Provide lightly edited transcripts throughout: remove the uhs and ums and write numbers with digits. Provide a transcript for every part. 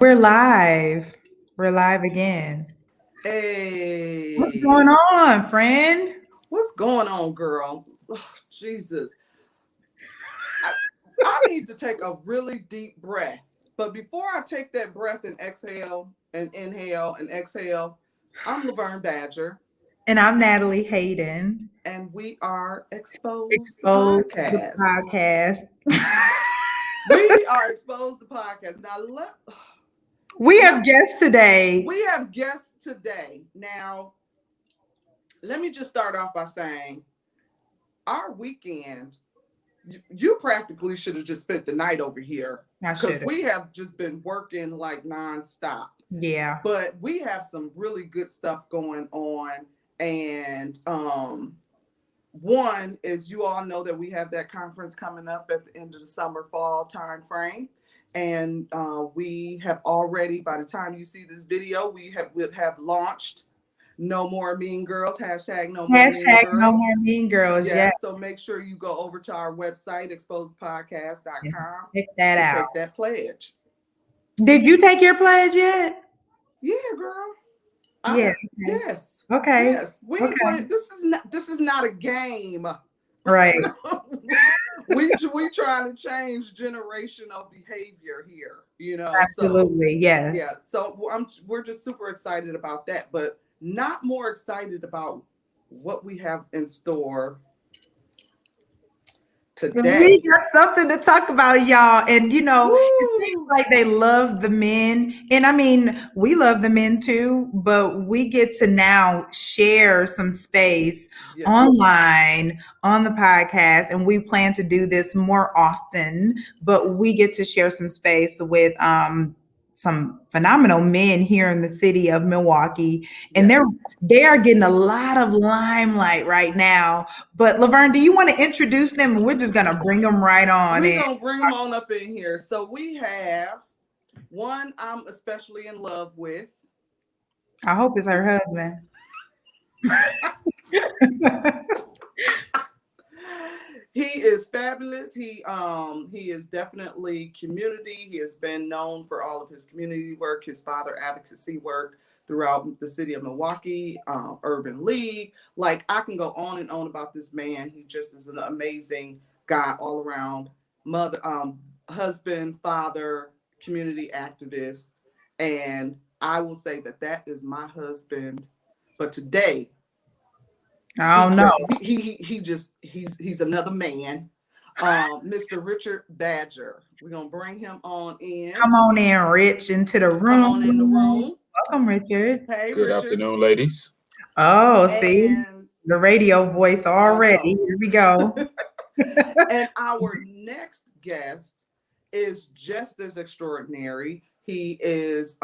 We're live. We're live again. What's going Hey, on, friend? what's going on, girl? Oh, Jesus, I, I need to take a really deep breath. But before I take that breath and exhale and inhale and exhale, I'm Laverne Badger, And I'm Natalie Hayden. and we are Exposed Exposed the Podcast. podcast. We are Exposed to Podcast. We Now have guests today. we have guests today. Now, let me just start off by saying our weekend you practically should have just spent the night over here I because should have. we have just been working like nonstop. Yeah. But we have some really good stuff going on. And one is you all know that we have that conference coming up at the end of the summer fall time frame. And we have already, by the time you see this video, would have launched No More Mean Girls, hashtag No More Mean Hashtag no Girls. more mean girls. Yeah. Yes, so make sure you go over to our website, Yeah. exposedpodcast.com, Check that to out. take that pledge. Did you take your pledge yet? Yeah, girl. I Yeah. have yes. Okay. Yes. We ain't Okay. playing. This is not a game. Right. we trying to change generational behavior here, So Absolutely. yeah, Yes. so we're just super excited about that, but not more excited about what we have in store We today. got something to talk about, y'all. And it seems Woo! like they love the men. And I mean, we love the men too, but we get to now share some space Yes. online on the podcast. And we plan to do this more often, but we get to share some space with some phenomenal men here in the city of Milwaukee. And Yes. they are getting a lot of limelight right now, but Laverne, do you want to introduce them? We're just gonna bring them right on We're in. gonna bring them on up in here. So we have one I'm especially in love with. I hope it's her husband. He is fabulous. He is definitely community. He has been known for all of his community work, his father advocacy work throughout the city of Milwaukee, Urban League. Like I can go on and on about this man. He just is an amazing guy all around. Mother, husband, father, community activist, and I will say that that is my husband. But today I don't know. he's another man. Mr. Richard Badger. We're gonna bring him on in. Come on in, Rich, into the Come on in the room. room. Welcome, Richard. Hey, Good Richard. afternoon, ladies. Oh, see And the radio voice I already. know. Here we go. And our next guest is just as extraordinary. He is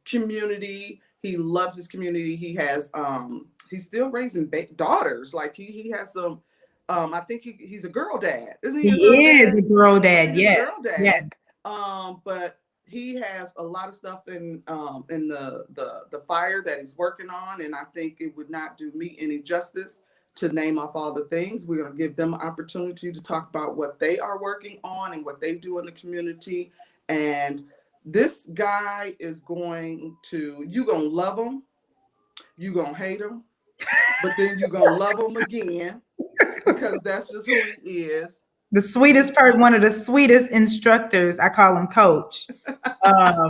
community. He loves his community. He's still raising daughters. Like he has some I think he's a girl dad. Isn't he He a girl is dad? a girl I dad. think he's a Yes, girl yes. dad. But he has a lot of stuff in the fire that he's working on, and I think it would not do me any justice to name off all the things. We're going to give them an opportunity to talk about what they are working on and what they do in the community. And this guy is you're going to love him, you're going to hate him, but then you're going to love him again because that's just who he is. The sweetest part, one of the sweetest instructors. I call him Coach. Um,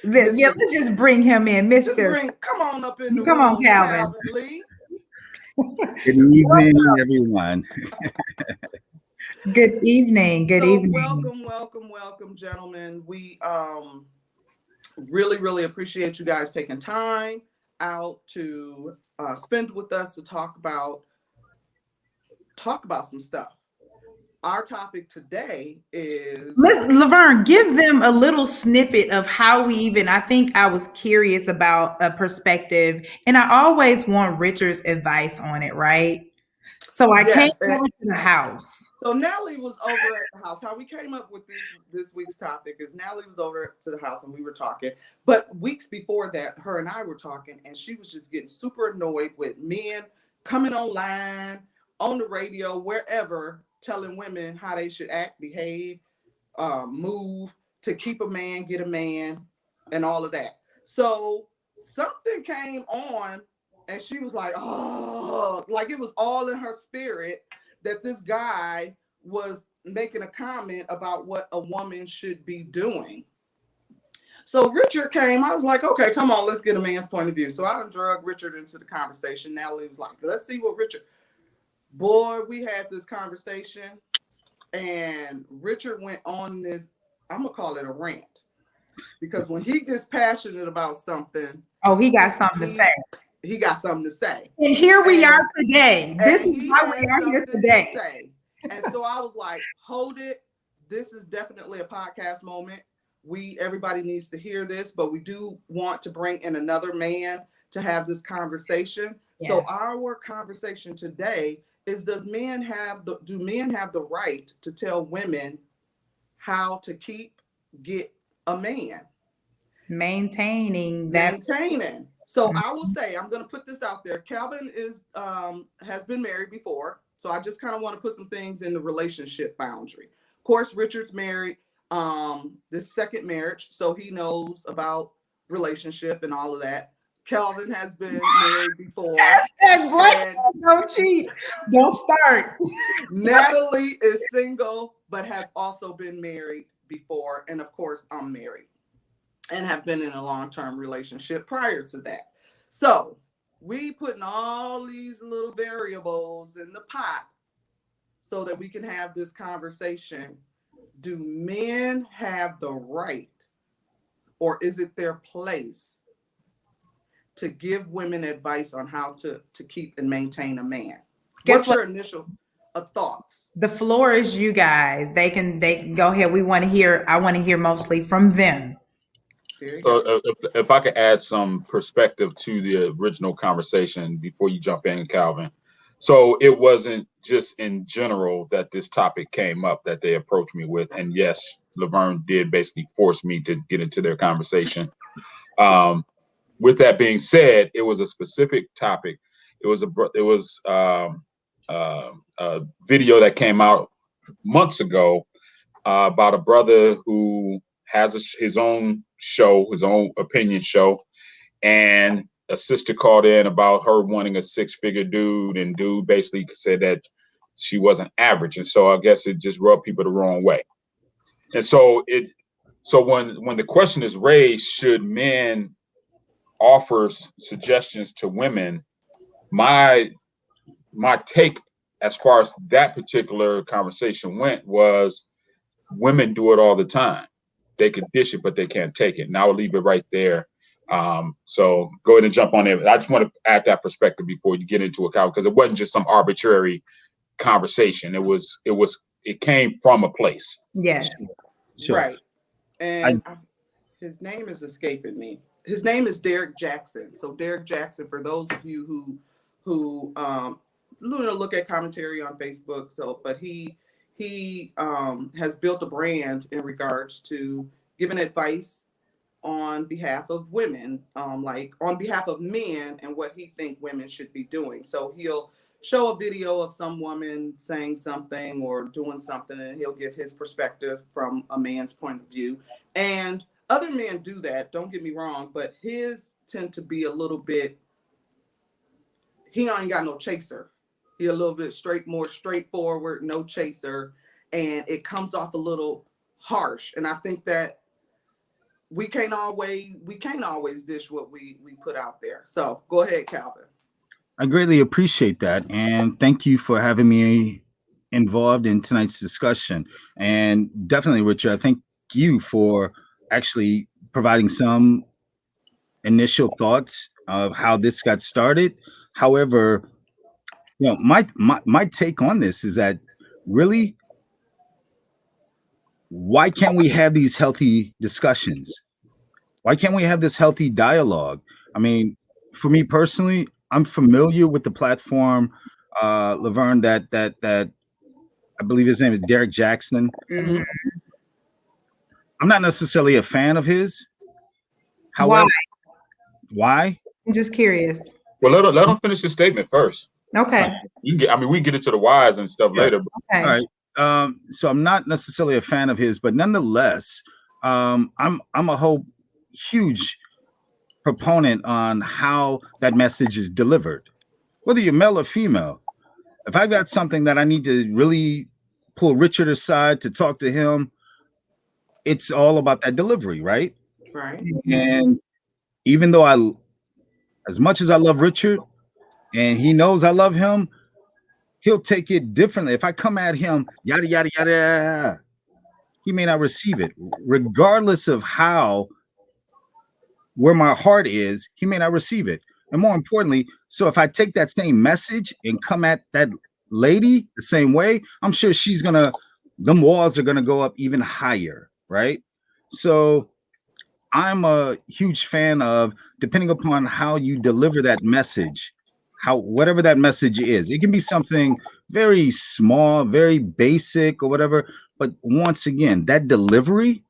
yeah, Mr. let's just bring him in, Mister. Come on up in the Come on, room, Calvin. Calvin Lee. Good evening, everyone. Good evening. Good So evening. welcome, gentlemen. We really, really appreciate you guys taking time out to spend with us to talk about some stuff. Our topic today is Laverne, give them a little snippet of how we even. I think I was curious about a perspective, and I always want Richard's advice on it, right? So I came yes. And over to the house. so Natalie was over at the house. How we came up with this week's topic is Natalie was over to the house and we were talking. But weeks before that, her and I were talking, and she was just getting super annoyed with men coming online, on the radio, wherever, telling women how they should act, behave, move to keep a man, get a man, and all of that. So something came on and she was like, oh, like it was all in her spirit that this guy was making a comment about what a woman should be doing. So Richard came, I was like, okay, come on, let's get a man's point of view. So I drug Richard into the conversation. Natalie was like, let's see what Richard, boy, we had this conversation and Richard went on this, I'm gonna call it a rant. Because when he gets passionate about something, he got something to say. He got something to say. And here we are today. This is why we are here today. And so I was like, hold it. This is definitely a podcast moment. Everybody needs to hear this, but we do want to bring in another man to have this conversation. Yeah. So our conversation today is, do men have the right to tell women how to get a man? Maintaining. So I will say, I'm going to put this out there. Calvin has been married before. So I just kind of want to put some things in the relationship boundary. Of course, Richard's married, this second marriage. So he knows about relationship and all of that. Calvin has been married before. Don't cheat. Don't start. Natalie is single, but has also been married before. And of course, I'm married and have been in a long-term relationship prior to that. So we putting all these little variables in the pot so that we can have this conversation. Do men have the right, or is it their place, to give women advice on how to keep and maintain a man? What's your initial thoughts? The floor is you guys. They can go ahead. I want to hear mostly from them. So if I could add some perspective to the original conversation before you jump in, Calvin. So it wasn't just in general that this topic came up that they approached me with. And yes, Laverne did basically force me to get into their conversation. With that being said, it was a specific topic. It was a video that came out months ago about a brother who has his own show, his own opinion show, and a sister called in about her wanting a six-figure dude, and dude basically said that she wasn't average, and so I guess it just rubbed people the wrong way. And so when the question is raised, should men offer suggestions to women, my take as far as that particular conversation went was, women do it all the time. They can dish it, but they can't take it. And I will leave it right there. So go ahead and jump on there. I just want to add that perspective before you get into it, because it wasn't just some arbitrary conversation. It came from a place. Yes. Sure. Right. And his name is escaping me. His name is Derek Jackson. So Derek Jackson, for those of you who look at commentary on Facebook, but he has built a brand in regards to giving advice on behalf of women, like on behalf of men, and what he thinks women should be doing. So he'll show a video of some woman saying something or doing something, and he'll give his perspective from a man's point of view. And other men do that, don't get me wrong, but his tend to be a little bit, he ain't got no chaser. He a little bit more straightforward, no chaser, and it comes off a little harsh. And I think that we can't always dish what we put out there. So go ahead, Calvin. I greatly appreciate that, and thank you for having me involved in tonight's discussion. And definitely, Richard, I thank you for actually providing some initial thoughts of how this got started. However, my take on this is that, really, why can't we have these healthy discussions? Why can't we have this healthy dialogue? I mean, for me personally, I'm familiar with the platform, Laverne, that I believe his name is Derek Jackson. Mm-hmm. I'm not necessarily a fan of his. However, why? I'm just curious. Well, let him finish his statement first. Okay. We can get into the whys and stuff later. Okay. All right. So I'm not necessarily a fan of his, but nonetheless, I'm a whole huge proponent on how that message is delivered, whether you're male or female. If I got something that I need to really pull Richard aside to talk to him, it's all about that delivery, right? Right. And even though as much as I love Richard and he knows I love him, he'll take it differently. If I come at him, yada, yada, yada, he may not receive it. Regardless of where my heart is, he may not receive it. And more importantly, so if I take that same message and come at that lady the same way, I'm sure them walls are gonna go up even higher, right? So I'm a huge fan of, depending upon how you deliver that message, whatever that message is. It can be something very small, very basic or whatever, but once again, that delivery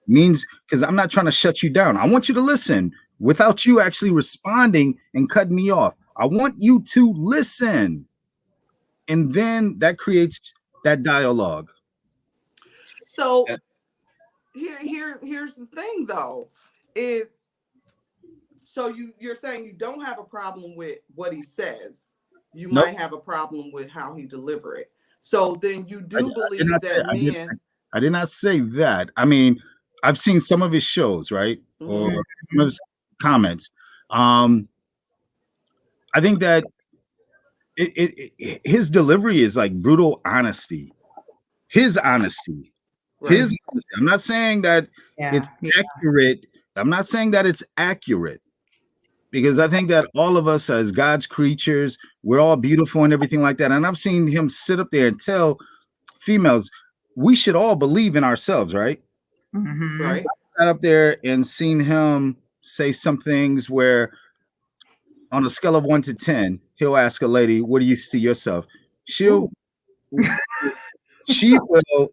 means, because I'm not trying to shut you down. I want you to listen without you actually responding and cutting me off. I want you to listen. And then that creates that dialogue. So here's the thing though. It's so you're saying you don't have a problem with what he says. You Nope. might have a problem with how he deliver it. So then you do I believe that men. I did not say that. I mean, I've seen some of his shows, right? Or some of his comments. I think that his delivery is like brutal honesty. His honesty. Right. His honesty. I'm not saying that it's accurate. I'm not saying that it's accurate, because I think that all of us as God's creatures, we're all beautiful and everything like that. And I've seen him sit up there and tell females, we should all believe in ourselves, right? Mm-hmm. Right. I got up there and seen him say some things where on a scale of 1 to 10, he'll ask a lady, where do you see yourself? She will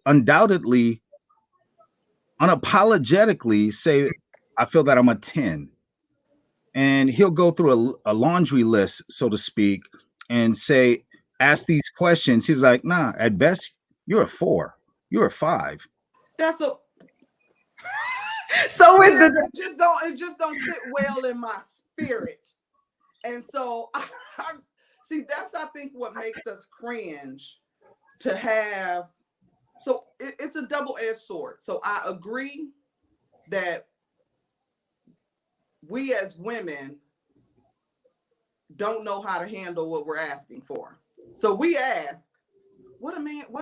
undoubtedly, unapologetically say, I feel that I'm a 10. And he'll go through a laundry list, so to speak, and ask these questions. He was like, nah, at best, you're a 4. You're a 5. That's a so it just don't sit well in my spirit. And so I see, that's I think what makes us cringe to have. So it's a double-edged sword. So I agree that we as women don't know how to handle what we're asking for. So we ask, what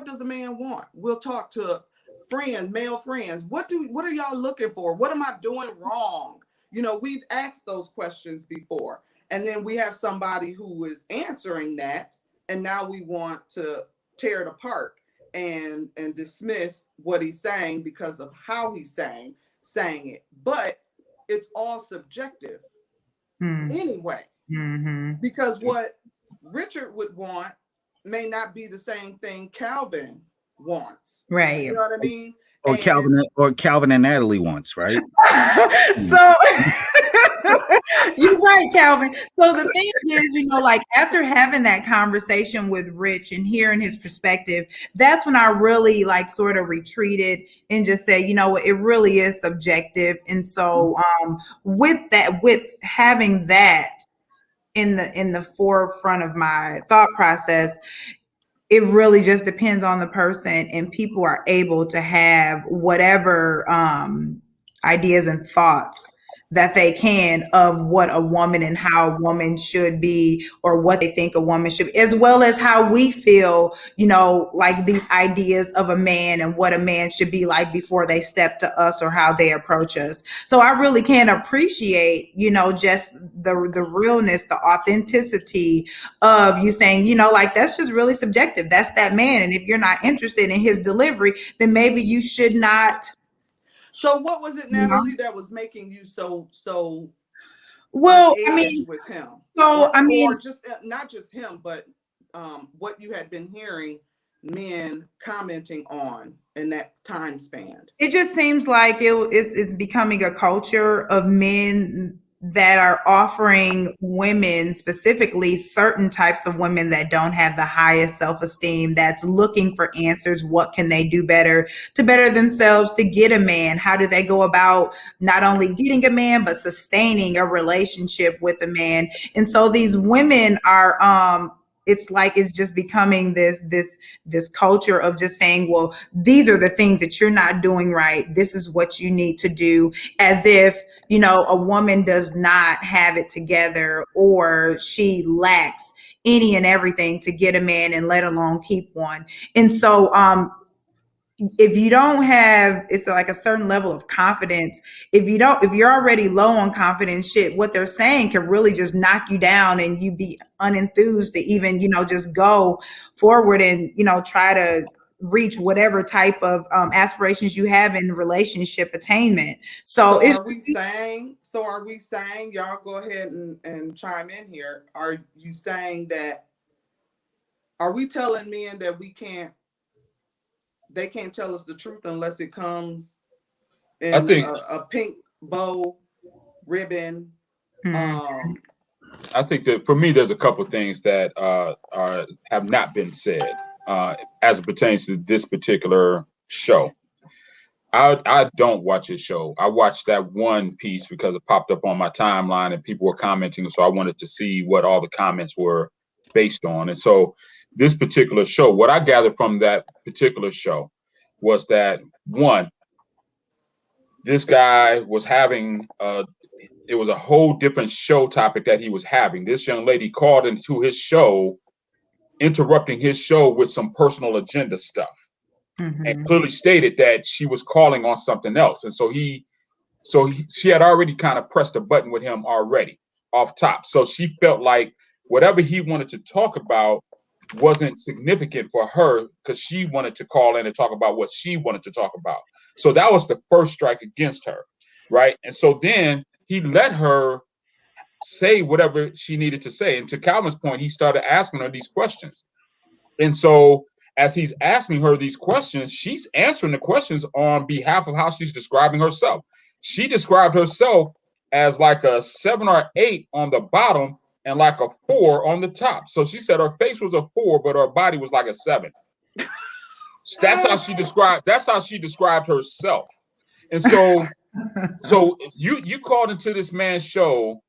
does a man want? We'll talk to friends, male friends. What are y'all looking for? What am I doing wrong? We've asked those questions before. And then we have somebody who is answering that. And now we want to tear it apart and dismiss what he's saying because of how he's saying it. But it's all subjective anyway. Mm-hmm. Because what Richard would want may not be the same thing Calvin wants. Right. You know what I mean? Or Calvin and Natalie wants, right? So you're right, Calvin. So the thing is, like after having that conversation with Rich and hearing his perspective, that's when I really like sort of retreated and just said, it really is subjective. And so with having that in the forefront of my thought process, it really just depends on the person, and people are able to have whatever ideas and thoughts that they can of what a woman and how a woman should be, or what they think a woman should be, as well as how we feel, like these ideas of a man and what a man should be like before they step to us or how they approach us. So I really can appreciate, just the realness, the authenticity of you saying, like that's just really subjective. That's that man. And if you're not interested in his delivery, then maybe you should not. So what was it, Natalie, that was making you so well, with him? So or just not just him, but what you had been hearing men commenting on in that time span? It just seems like it's becoming a culture of men that are offering women, specifically certain types of women that don't have the highest self-esteem, that's looking for answers. What can they do better to better themselves to get a man? How do they go about not only getting a man, but sustaining a relationship with a man? And so these women are, it's like it's just becoming this culture of just saying, well, these are the things that you're not doing right. This is what you need to do, as if, you know, a woman does not have it together, or she lacks any and everything to get a man, and let alone keep one. And so if you don't have, it's like a certain level of confidence. If you're already low on confidence, shit, what they're saying can really just knock you down, and you be unenthused to even, you know, just go forward and, you know, try to reach whatever type of aspirations you have in relationship attainment. So are we saying, y'all go ahead and chime in here. Are you saying that, are we telling men that they can't tell us the truth unless it comes in a pink bow ribbon? I think that for me, there's a couple of things that have not been said as it pertains to this particular show. I don't watch this show. I watched that one piece because it popped up on my timeline and people were commenting, so I wanted to see what all the comments were based on. And so this particular show, what I gathered from that particular show was that, one, this guy was having it was a whole different show topic that he was having. This young lady called into his show, interrupting his show with some personal agenda stuff, and clearly stated that she was calling on something else. And so she had already kind of pressed a button with him already off top. So she felt like whatever he wanted to talk about wasn't significant for her, because she wanted to call in and talk about what she wanted to talk about. So that was the first strike against her, right? And so then he let her say whatever she needed to say. And to Calvin's point, he started asking her these questions. And so as he's asking her these questions, she's answering the questions on behalf of how she's describing herself. She described herself as like a 7 or 8 on the bottom and like a 4 on the top. So she said her face was a 4, but her body was like a 7. That's how she described herself. And so you called into this man's show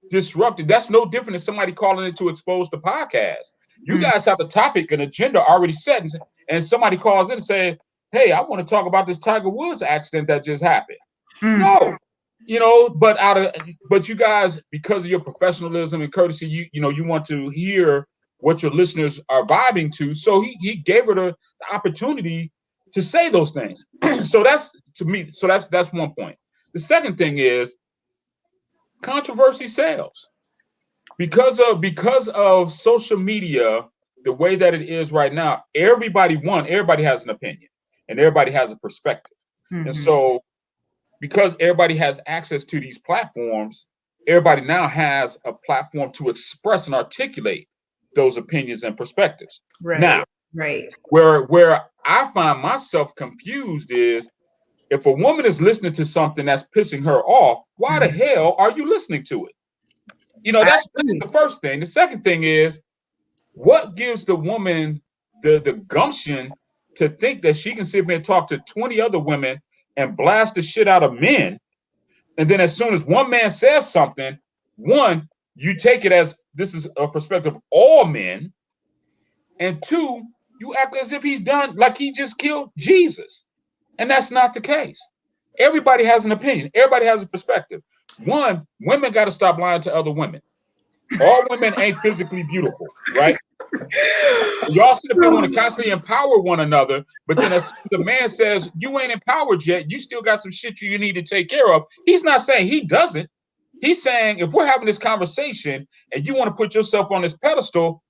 disrupted. That's no different than somebody calling in to expose the podcast. You guys have a topic, an agenda already set, and somebody calls in and say, hey, I want to talk about this Tiger Woods accident that just happened. No, you know, but you guys, because of your professionalism and courtesy, you want to hear what your listeners are vibing to. So he gave her the opportunity to say those things. So that's, to me, that's one point. The second thing is controversy sells. Because of social media, the way that it is right now, everybody has an opinion and everybody has a perspective. And so because everybody has access to these platforms, everybody now has a platform to express and articulate those opinions and perspectives. Right. Now, where I find myself confused is, if a woman is listening to something that's pissing her off, why the hell are you listening to it? You know, that's the first thing. The second thing is, what gives the woman the gumption to think that she can sit here and talk to 20 other women and blast the shit out of men? And then as soon as one man says something, one, you take it as this is a perspective of all men. And two, you act as if he's done like he just killed Jesus. And that's not the case. Everybody has an opinion. Everybody has a perspective. One, women got to stop lying to other women. All women ain't physically beautiful, right? Y'all sit up there want to constantly empower one another, but then as the man says you ain't empowered yet, you still got some shit you need to take care of. He's not saying he doesn't. He's saying if we're having this conversation and you want to put yourself on this pedestal,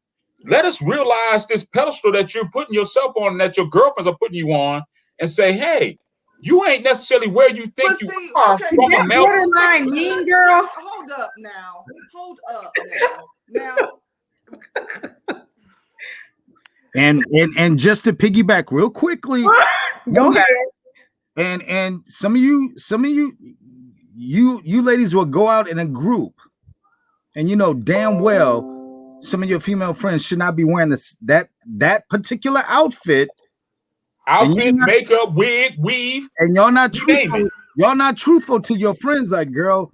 let us realize this pedestal that you're putting yourself on, that your girlfriends are putting you on, and say, hey, you ain't necessarily where you think you are. Okay, is that borderline mean girl? Hold up now. And just to piggyback real quickly, go ahead. And some of you you ladies will go out in a group, and you know damn well some of your female friends should not be wearing that particular outfit. Outfit, makeup, wig, weave, and y'all not you name truthful. it. Y'all not truthful to your friends. Like, girl,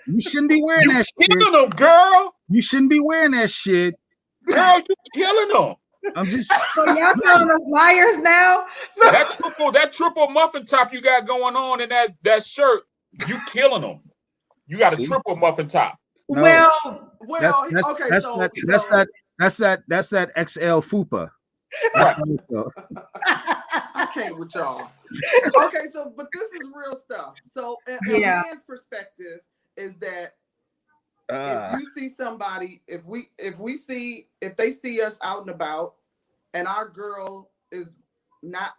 you shouldn't be wearing You that shit. killing them, girl. You shouldn't be wearing that shit. Girl, you killing them. I'm just. So y'all calling us liars now? So That triple muffin top you got going on in that shirt, you killing them. You got a triple muffin top. No. well, That's that XL fupa. Right. I can't with y'all. Okay, so but this is real stuff. So a man's perspective is that if you see somebody, if they see us out and about, and our girl is not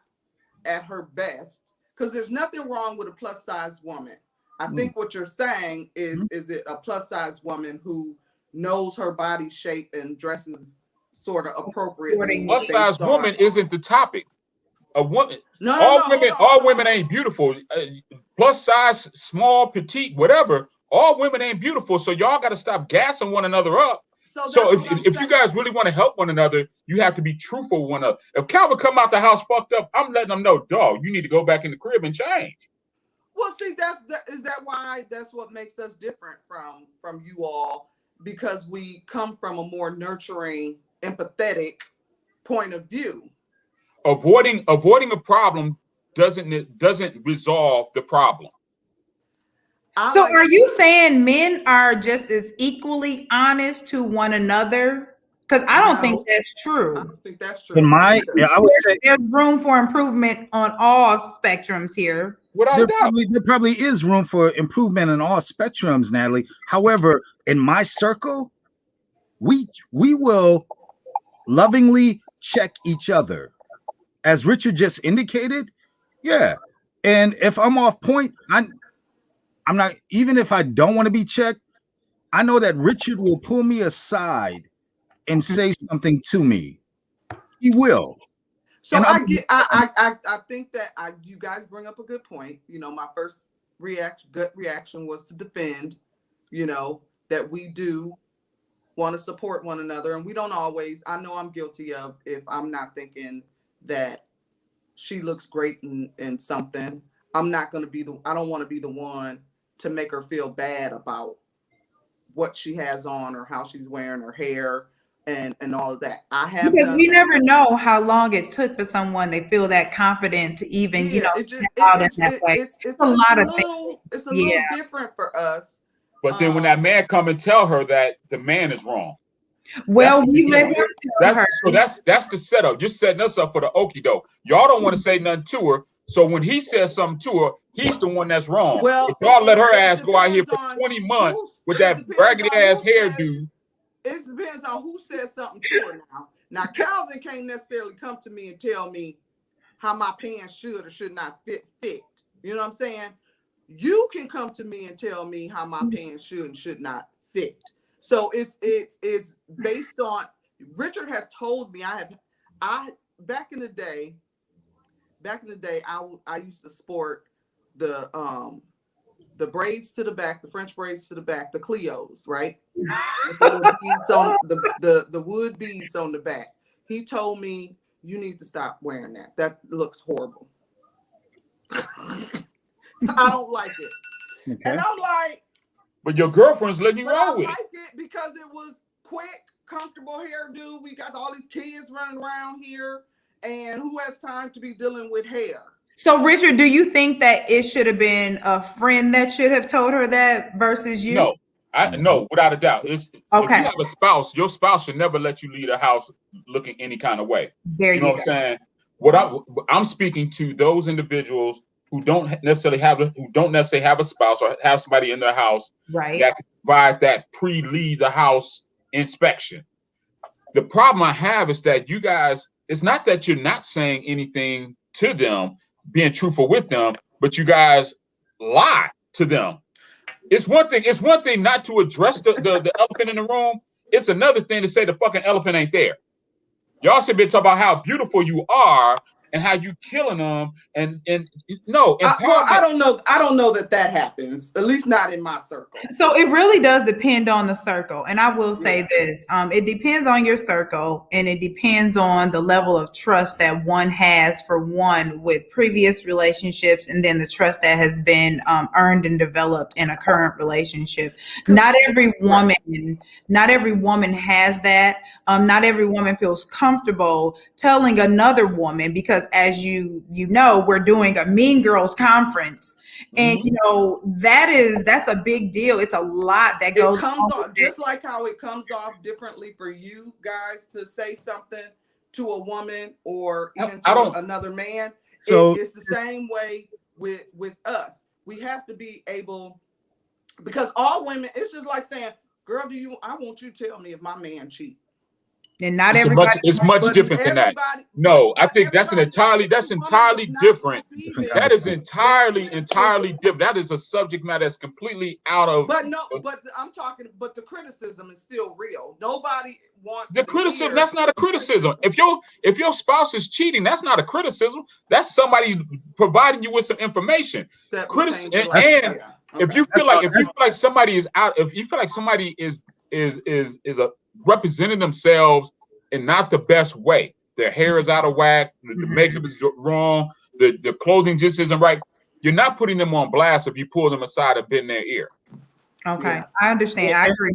at her best, because there's nothing wrong with a plus size woman. I think what you're saying is it a plus size woman who knows her body shape and dresses sort of appropriately? Plus size woman isn't the topic. A woman. No, all women ain't beautiful. Plus size, small, petite, whatever. All women ain't beautiful. So y'all got to stop gassing one another up. So if you guys really want to help one another, you have to be truthful with one another. If Calvin come out the house fucked up, I'm letting them know, dog, you need to go back in the crib and change. Well, see, is that why that's what makes us different from you all, because we come from a more nurturing, empathetic point of view. Avoiding a problem doesn't resolve the problem. So are you saying men are just as equally honest to one another? Because I don't think that's true. I don't think that's true. I would say there's room for improvement on all spectrums here. There probably is room for improvement in all spectrums, Natalie. However, in my circle, we will lovingly check each other. As Richard just indicated, yeah. And if I'm off point, I'm not, even if I don't want to be checked, I know that Richard will pull me aside and say something to me. He will. So I think that you guys bring up a good point. You know, my first gut reaction was to defend, you know, that we do want to support one another, and we don't always. I know I'm guilty of, if I'm not thinking that she looks great in something, I'm not going to be I don't want to be the one to make her feel bad about what she has on or how she's wearing her hair and all of that. Because we never know how long it took for someone to feel that confident to even, it's a little different for us. But then when that man come and tell her that the man is wrong. Well, we let him tell her. So that's the setup. You're setting us up for the okie doke. Y'all don't want to say nothing to her. So when he says something to her, he's the one that's wrong. Well, if y'all let her ass go out here for 20 months with that raggedy ass hairdo. It depends on who says something to her now. Now, Calvin can't necessarily come to me and tell me how my pants should or should not fit. You know what I'm saying? You can come to me and tell me how my pants should and should not fit. So it's based on, Richard has told me, back in the day, I used to sport the braids to the back, the French braids to the back, the Cleos, right? With the wood beads on the back. He told me, you need to stop wearing that. That looks horrible. I don't like it. Okay. And I'm like, but your girlfriend's letting you roll with it. I like it because it was quick, comfortable hairdo. We got all these kids running around here, and who has time to be dealing with hair? So, Richard, do you think that it should have been a friend that should have told her that versus you? No, without a doubt. Okay. If you have a spouse, your spouse should never let you leave the house looking any kind of way. There you go. What I'm saying? I'm speaking to those individuals who don't necessarily have a spouse or have somebody in their house that can provide that pre-leave the house inspection. The problem I have is that you guys, it's not that you're not saying anything to them, being truthful with them, but you guys lie to them. It's one thing not to address the elephant in the room. It's another thing to say the fucking elephant ain't there. Y'all should be talking about how beautiful you are, and how you killing them, and no well, I empowerment. don't know that happens, at least not in my circle. So it really does depend on the circle. And I will say Yeah. this, it depends on your circle, and it depends on the level of trust that one has for one with previous relationships, and then the trust that has been earned and developed in a current relationship. Not every woman has that. Not every woman feels comfortable telling another woman, because as you know, we're doing a Mean Girls conference. And you know, that's a big deal. It's a lot that goes it comes off just like how it comes off differently for you guys to say something to a woman or even to another man. So it's the same way with us. We have to be able, because all women, it's just like saying, girl, I want you to tell me if my man cheats. And not everybody. It's much different than that. No, I think that's entirely different. That is entirely different. That is a subject matter that's completely out of. But I'm talking. But the criticism is still real. Nobody wants the criticism. That's not a criticism. If your spouse is cheating, that's not a criticism. That's somebody providing you with some information. Criticism. And if you feel like somebody is out, if you feel like somebody is representing themselves in not the best way, their hair is out of whack, the makeup is wrong, the clothing just isn't right, you're not putting them on blast if you pull them aside and bend their ear. Okay, yeah. I understand. I agree.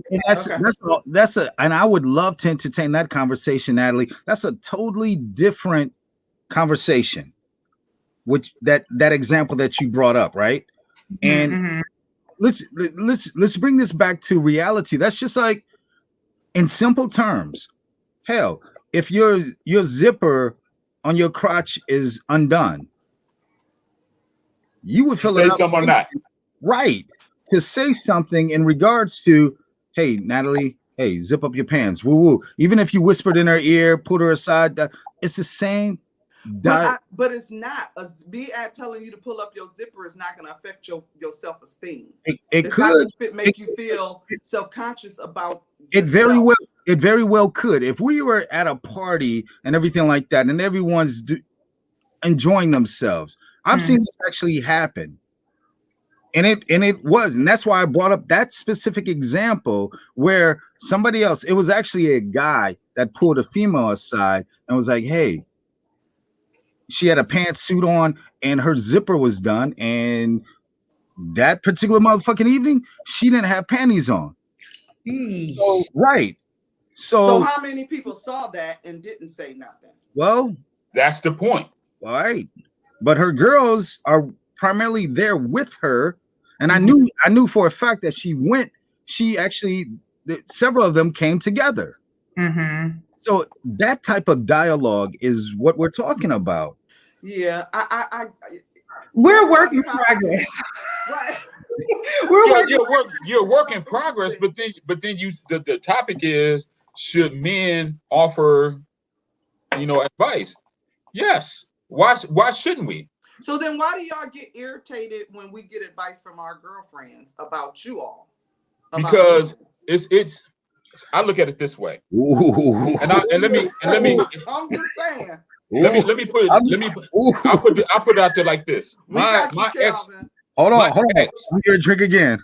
And I would love to entertain that conversation, Natalie. That's a totally different conversation, which that example that you brought up, right? And let's bring this back to reality. That's just like, in simple terms, hell, if your zipper on your crotch is undone, you would feel it up, something or not, right? To say something in regards to, hey, Natalie, hey, zip up your pants, woo woo. Even if you whispered in her ear, put her aside, it's the same. But it's not. Be at telling you to pull up your zipper is not going to affect your self-esteem. It could make you feel self-conscious about it. It very well could. If we were at a party and everything like that, and everyone's enjoying themselves, I've seen this actually happen. And it was, and that's why I brought up that specific example where somebody else, it was actually a guy that pulled a female aside and was like, hey, she had a pantsuit on and her zipper was done, and that particular motherfucking evening, she didn't have panties on. So, right. So how many people saw that and didn't say nothing? Well, that's the point. All right. But her girls are primarily there with her. And I knew for a fact that several of them came together. So that type of dialogue is what we're talking about. Yeah, we're work in progress. Right. You're a work in progress, but then the topic is, should men offer, advice? Yes. Why shouldn't we? So then why do y'all get irritated when we get advice from our girlfriends about you all? Because it's I look at it this way. And let me I'm just saying. Let me put I'll put it out there like this. My ex. Hold on. I'm gonna drink again.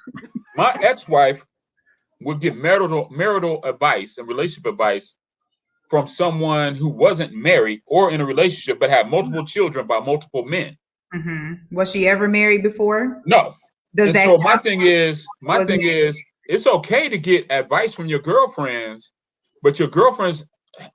My ex-wife would get marital advice and relationship advice from someone who wasn't married or in a relationship but had multiple children by multiple men. Was she ever married before? No. So my thing is, it's okay to get advice from your girlfriends, but your girlfriends,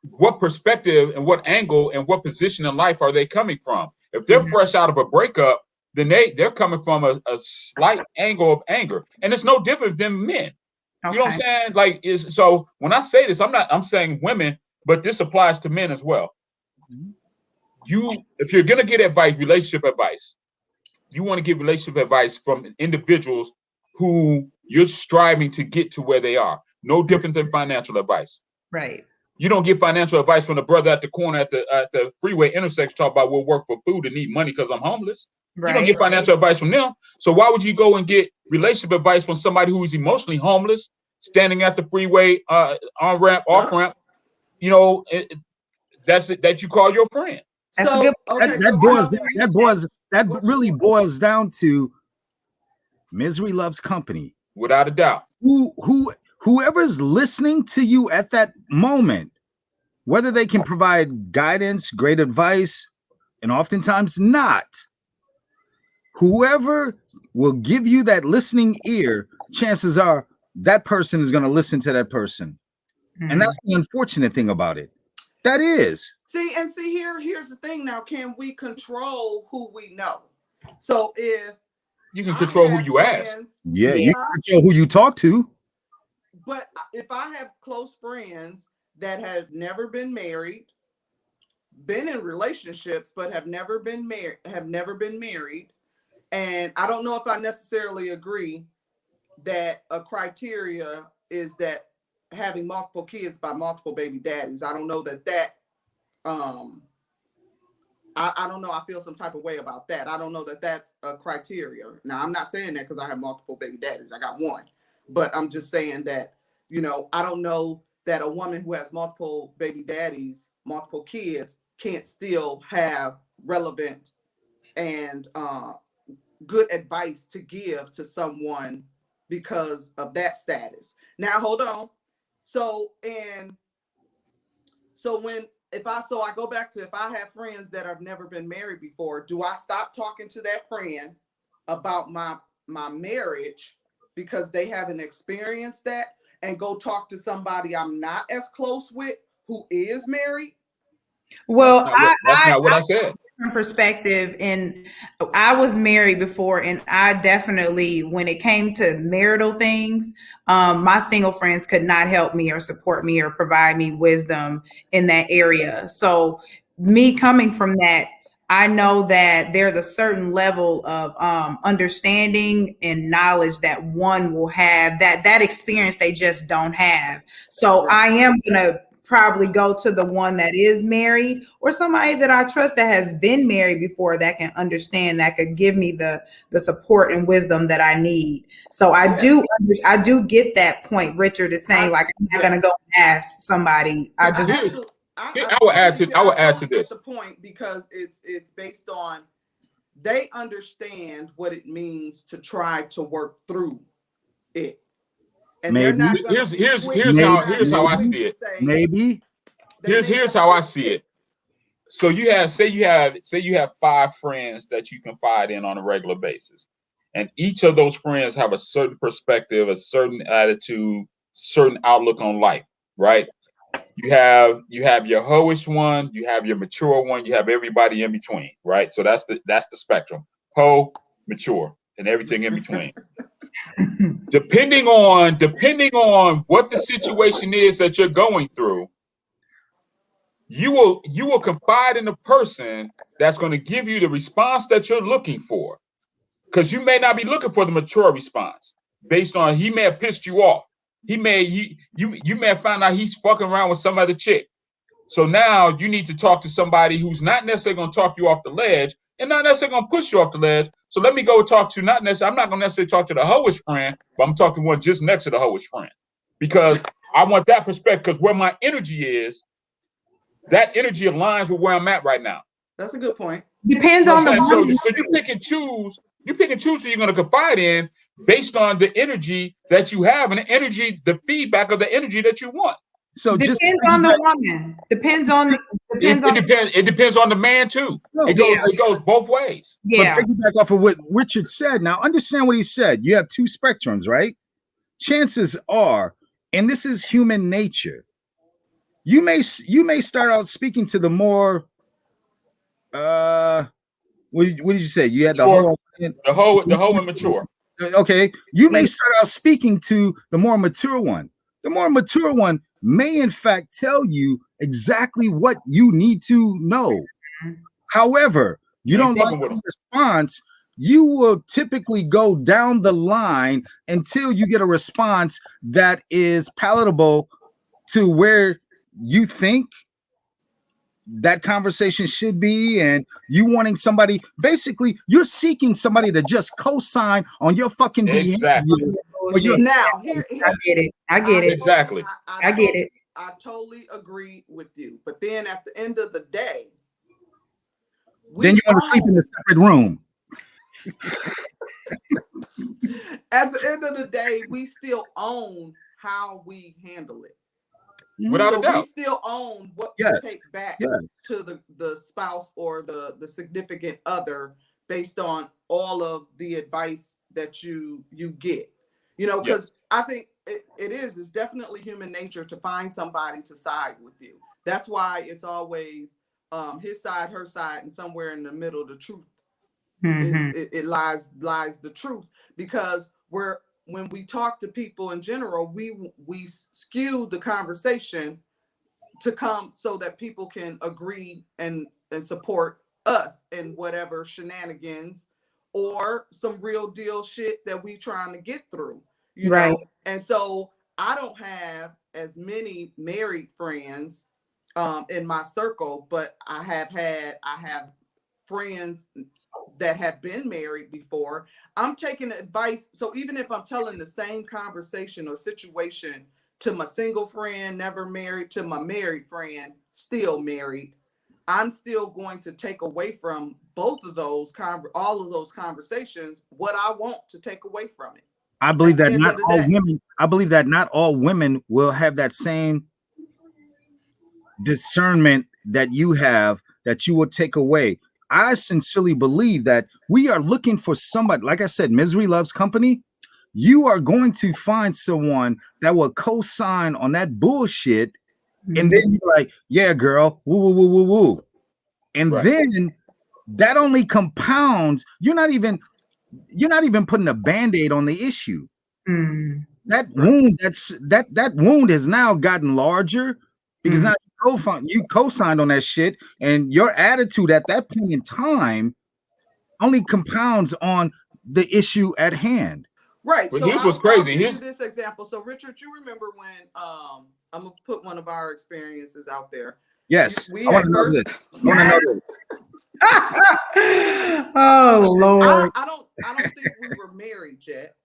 what perspective and what angle and what position in life are they coming from? If they're fresh out of a breakup, then they're coming from a slight angle of anger, and it's no different than men. Okay. You know what I'm saying? So when I say this, I'm saying women, but this applies to men as well. If you're gonna get advice, relationship advice, you want to get relationship advice from individuals who you're striving to get to where they are. No different than financial advice. Right. You don't get financial advice from the brother at the corner at the freeway intersection talk about we'll work for food and need money because I'm homeless. Right. You don't get financial advice from them. So why would you go and get relationship advice from somebody who is emotionally homeless, standing at the freeway on ramp, off ramp? That you call your friend. That's so good. okay, that What's really yours? boils down to misery loves company. Without a doubt. Whoever's listening to you at that moment, whether they can provide guidance, great advice, and oftentimes not, whoever will give you that listening ear, chances are that person is going to listen to that person. And that's the unfortunate thing about it. That is. See, here's the thing now. Can we control who we know? So if you can control who you ask. Yeah, you can control who you talk to. But if I have close friends that have never been married, been in relationships, but have never been married, and I don't know if I necessarily agree that a criteria is that having multiple kids by multiple baby daddies. I don't know that I don't know. I feel some type of way about that. I don't know that that's a criteria. Now, I'm not saying that because I have multiple baby daddies. I got one. But I'm just saying that, I don't know that a woman who has multiple baby daddies, multiple kids, can't still have relevant and good advice to give to someone because of that status. Now, hold on. I go back to, if I have friends that have never been married before, do I stop talking to that friend about my marriage because they haven't experienced that, and go talk to somebody I'm not as close with who is married? Well, that's not what I said. Perspective, and I was married before, and I definitely, when it came to marital things, my single friends could not help me or support me or provide me wisdom in that area. So me coming from that, I know that there's a certain level of understanding and knowledge that one will have, that experience they just don't have. So Right. I am gonna probably go to the one that is married, or somebody that I trust that has been married before, that can understand, that could give me the support and wisdom that I need. So I do get that point Richard is saying, like, I'm not gonna go and ask somebody. I will add to this. The point, because it's based on, they understand what it means to try to work through it. And Maybe. they're not here's how I see it. Maybe. Here's how I see it. So you have, say you have 5 friends that you confide in on a regular basis. And each of those friends have a certain perspective, a certain attitude, certain outlook on life, right? You have your hoish one, you have your mature one, you have everybody in between, right? So that's the spectrum. Ho, mature, and everything in between. Depending on what the situation is that you're going through, you will confide in a person that's going to give you the response that you're looking for. Because you may not be looking for the mature response, based on, he may have pissed you off. You may have found out he's fucking around with some other chick. So now you need to talk to somebody who's not necessarily going to talk you off the ledge and not necessarily going to push you off the ledge. So let me go talk to, I'm not going to necessarily talk to the hoish friend, but I'm talking to one just next to the hoish friend, because I want that perspective, because where my energy is, that energy aligns with where I'm at right now. That's a good point. Depends on the so you pick and choose who you're going to confide in based on the energy that you have, and the feedback of the energy that you want. So depends on the woman. It depends on the man too. It goes both ways. Yeah. But piggyback off of what Richard said. Now, understand what he said. You have 2 spectrums, right? Chances are, and this is human nature, you may start out speaking to the more what did you say? You had mature, the whole and mature. Okay, you may start out speaking to the more mature one. The more mature one may in fact tell you exactly what you need to know. However, you don't like the response, you will typically go down the line until you get a response that is palatable to where you think that conversation should be, and you wanting somebody, basically you're seeking somebody to just co-sign on your fucking exactly. behavior. Now, I get it. Exactly. I get it. I totally agree with you. But then at the end of the day, then you want to sleep in a separate room. At the end of the day, we still own how we handle it. Without a doubt. We still own what we take back to the spouse or the significant other based on all of the advice that you get. You know, because I think it's definitely human nature to find somebody to side with you. That's why it's always his side, her side, and somewhere in the middle, the truth it lies the truth. Because when we talk to people in general, we skew the conversation to come so that people can agree and support us in whatever shenanigans or some real deal shit that we trying to get through, you know? And so I don't have as many married friends in my circle, but I have friends that have been married before. I'm taking advice. So even if I'm telling the same conversation or situation to my single friend, never married, to my married friend, still married, I'm still going to take away from both of those, all of those conversations, what I want to take away from it. I believe that not all women, I believe that not all women will have that same discernment that you have, that you will take away. I sincerely believe that we are looking for somebody, like I said, misery loves company. You are going to find someone that will co-sign on that bullshit. And then you're like, yeah, girl, woo, woo, woo, woo, woo. And then that only compounds. You're not even putting a Band-Aid on the issue. That wound, that wound has now gotten larger because now you co-signed on that shit, and your attitude at that point in time only compounds on the issue at hand. Right. But so here's what's crazy. I'll give you this example. So Richard, you remember when I'm gonna put one of our experiences out there. Yes. We at first. Oh Lord. I don't think we were married yet.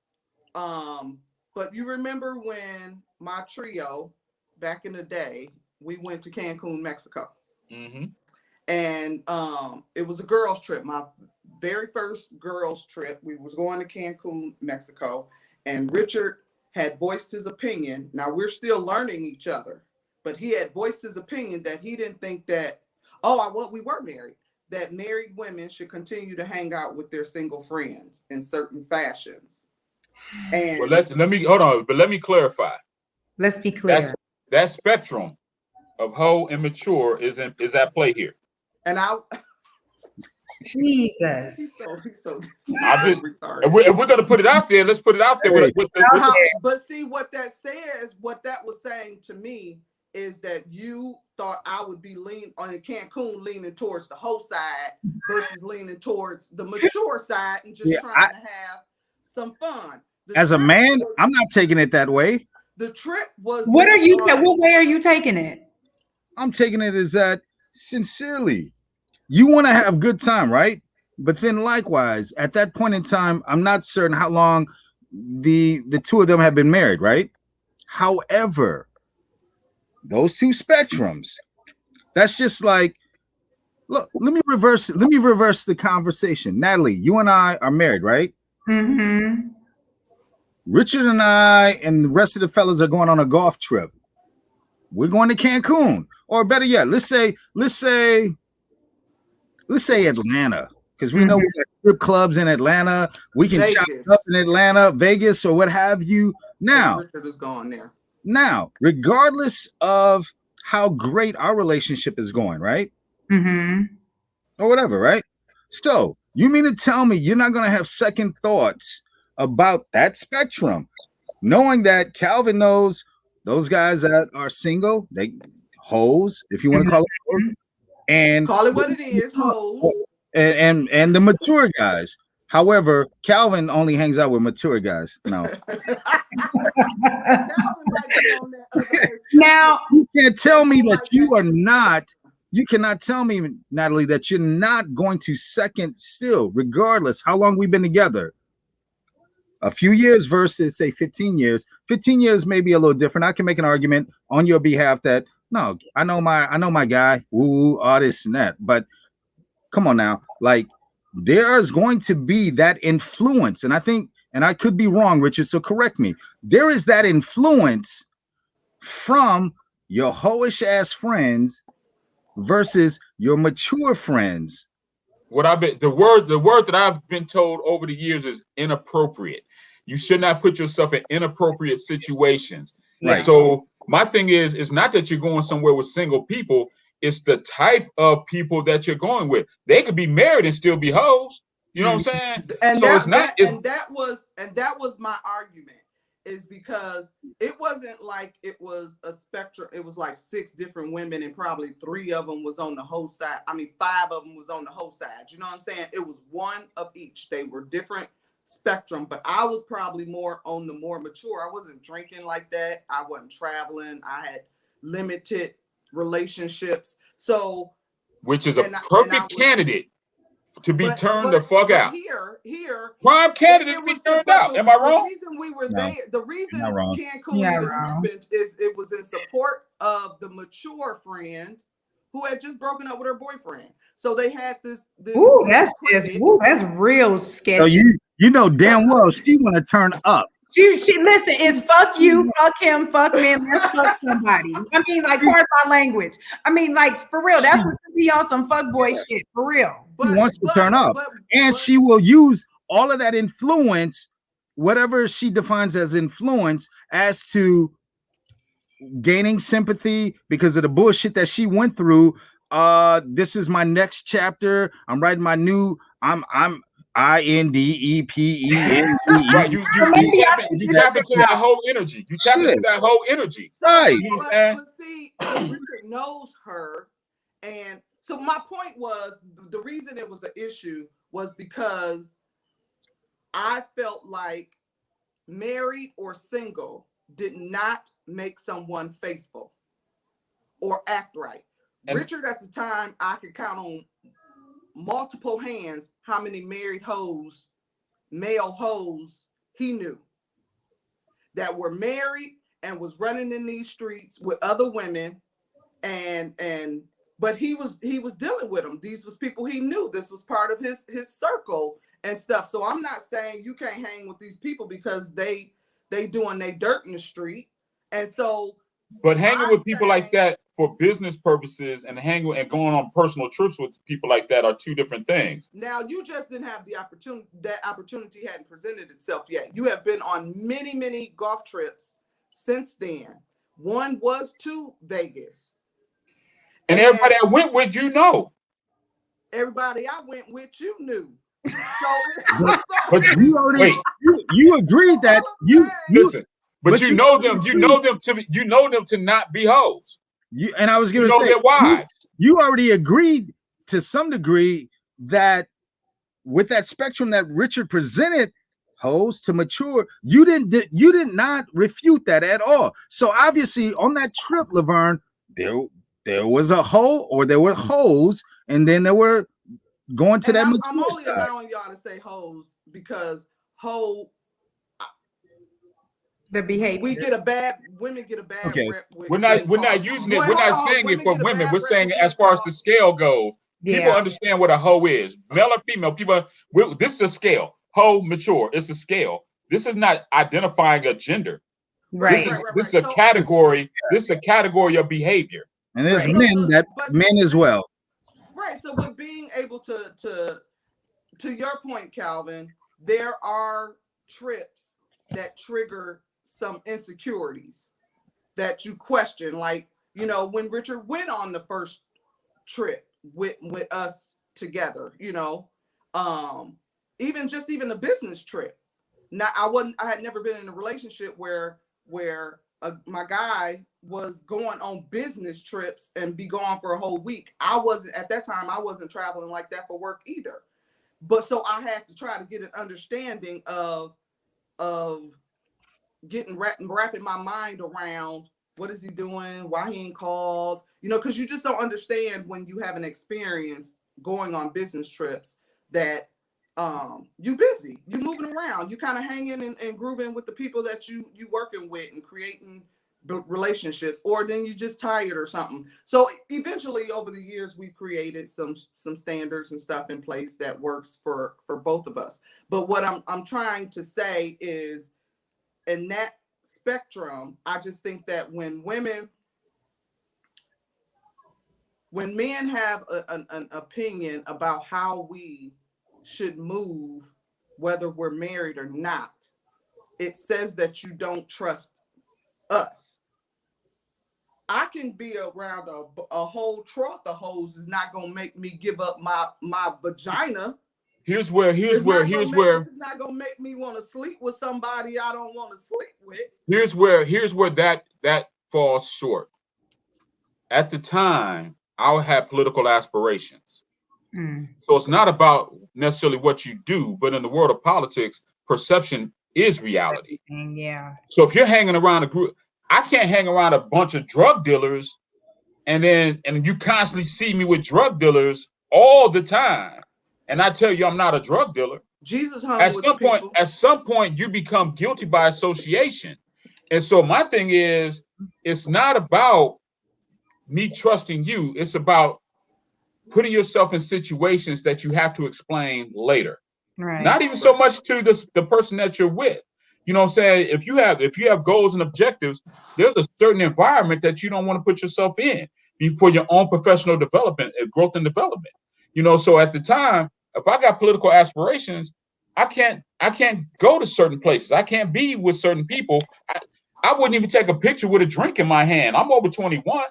But you remember when my trio back in the day, we went to Cancun, Mexico. And it was a girls' trip. My very first girls' trip. We was going to Cancun, Mexico, and Richard had voiced his opinion. Now we're still learning each other, but he had voiced his opinion that he didn't think that, we were married, that married women should continue to hang out with their single friends in certain fashions. And well, let me clarify. Let's be clear. That spectrum of hoe and mature is at play here. And Jesus. He's so retarded. If we're gonna put it out there, let's put it out there But see what that says, what that was saying to me is that you thought I would be leaning leaning towards the hoe side versus leaning towards the mature side and just trying to have some fun. As a man, I'm not taking it that way. The trip was. What way are you taking it? I'm taking it as that sincerely. You want to have good time, right? But then likewise, at that point in time, I'm not certain how long the two of them have been married, right? However, those two spectrums, that's just like, look, let me reverse the conversation. Natalie, you and I are married, right? Richard and I and the rest of the fellas are going on a golf trip. We're going to Cancun, or better yet, let's say Atlanta, because we know we got strip clubs in Atlanta. We can chop up in Atlanta, Vegas, or what have you. Now, Richard is going there. Now, regardless of how great our relationship is going, right? Or whatever, right? So you mean to tell me you're not going to have second thoughts about that spectrum, knowing that Calvin knows those guys that are single, they hoes, if you want to call it hoes, and call it what it is, hoes, and the mature guys. However, Calvin only hangs out with mature guys. No. Now you can't tell me that you are not. You cannot tell me, Natalie, that you're not going to second still, regardless how long we've been together. A few years versus say 15 years. 15 years may be a little different. I can make an argument on your behalf that no, I know my guy, woo, all this and that. But come on now, like there is going to be that influence, and I think, and I could be wrong, Richard, so correct me. There is that influence from your hoish ass friends versus your mature friends. What I've been the word that I've been told over the years is inappropriate. You should not put yourself in inappropriate situations. Yeah. And so my thing is, it's not that you're going somewhere with single people, it's the type of people that you're going with. They could be married and still be hoes. You know what I'm saying? And so it's not that was my argument, is because it wasn't like it was a spectrum. It was like 6 different women, and probably 3 of them was on the whole side. I mean, 5 of them was on the whole side. You know what I'm saying? It was one of each. They were different spectrum, but I was probably more on the more mature. I wasn't drinking like that. I wasn't traveling. I had limited relationships. So, which is a perfect candidate to be turned the fuck out. Here, prime candidate to be turned out. Am I wrong? The reason we were there, the reason Cancun even happened is it was in support of the mature friend who had just broken up with her boyfriend. So they had this. Ooh, that's real sketchy. So you know damn well she want to turn up. She listen, it's fuck you, fuck him, fuck me, let's fuck somebody. I mean, like, pardon my language. I mean, like, for real, that's what you be on some fuck boy shit, for real. She wants to turn up, and she will use all of that influence, whatever she defines as influence, as to gaining sympathy because of the bullshit that she went through. This is my next chapter. I'm writing my new. I'm INDEPEN. Right, you tap into that whole energy. You tap into that whole energy. Right. You know what I'm saying? But see, Richard knows her, and so my point was the reason it was an issue was because I felt like married or single did not make someone faithful or act right. And Richard, at the time, I could count on multiple hands how many married hoes, male hoes he knew that were married and was running in these streets with other women, but he was dealing with them. These was people he knew. This was part of his circle and stuff. So I'm not saying you can't hang with these people because they doing their dirt in the street. And so, but hanging with people like that for business purposes and hanging and going on personal trips with people like that are 2 different things. Now, you just didn't have the opportunity. That opportunity hadn't presented itself yet. You have been on many, many golf trips since then. One was to Vegas. And everybody I went with, you know. Everybody I went with, you knew. So, but you already you agreed that you listen. But you know them to not be hoes. And I was going to say, their wives. You already agreed to some degree that with that spectrum that Richard presented, hoes to mature, you did not refute that at all. So obviously on that trip, Laverne, there was a hoe, or there were hoes, and then there were going to that mature I'm only side. allowing y'all to say hoes because the behavior. Women get a bad rep. We're not using it. We're not saying it for women. We're saying it as far as the scale goes. Yeah. People understand what a hoe is. Male or female, this is a scale. Hoe, mature. It's a scale. This is not identifying a gender. Right. This is a category. This is a category of behavior. And there's men as well. Right. So with being able to your point, Calvin, there are trips that trigger some insecurities that you question. Like, when Richard went on the first trip with us together, even a business trip. Now I had never been in a relationship where my guy was going on business trips and be gone for a whole week. At that time, I wasn't traveling like that for work either. But so I had to try to get an understanding of wrapping my mind around what is he doing, why he ain't called, because you just don't understand when you haven't experienced going on business trips that you busy, you moving around, you kind of hanging and grooving with the people that you working with and creating relationships, or then you just tired or something. So eventually over the years we created some standards and stuff in place that works for both of us. But what I'm trying to say is, in that spectrum, I just think that when men have an opinion about how we should move, whether we're married or not, it says that you don't trust us. I can be around a whole trough of hoes is not gonna make me give up my vagina. Here's where It's not gonna make me want to sleep with somebody I don't want to sleep with. Here's where that falls short. At the time, I had political aspirations. So it's not about necessarily what you do, but in the world of politics, perception is reality. Yeah. So if you're hanging around a group, I can't hang around a bunch of drug dealers and you constantly see me with drug dealers all the time. And I tell you I'm not a drug dealer. Jesus hung At with some point, people. at some point, you become guilty by association. And so my thing is, it's not about me trusting you. It's about putting yourself in situations that you have to explain later. Right. Not even so much to the person that you're with. You know what I'm saying? If you have goals and objectives, there's a certain environment that you don't want to put yourself in for your own professional development, growth and development. You know, so at the time, if I got political aspirations, I can't go to certain places. I can't be with certain people. I wouldn't even take a picture with a drink in my hand. I'm over 21.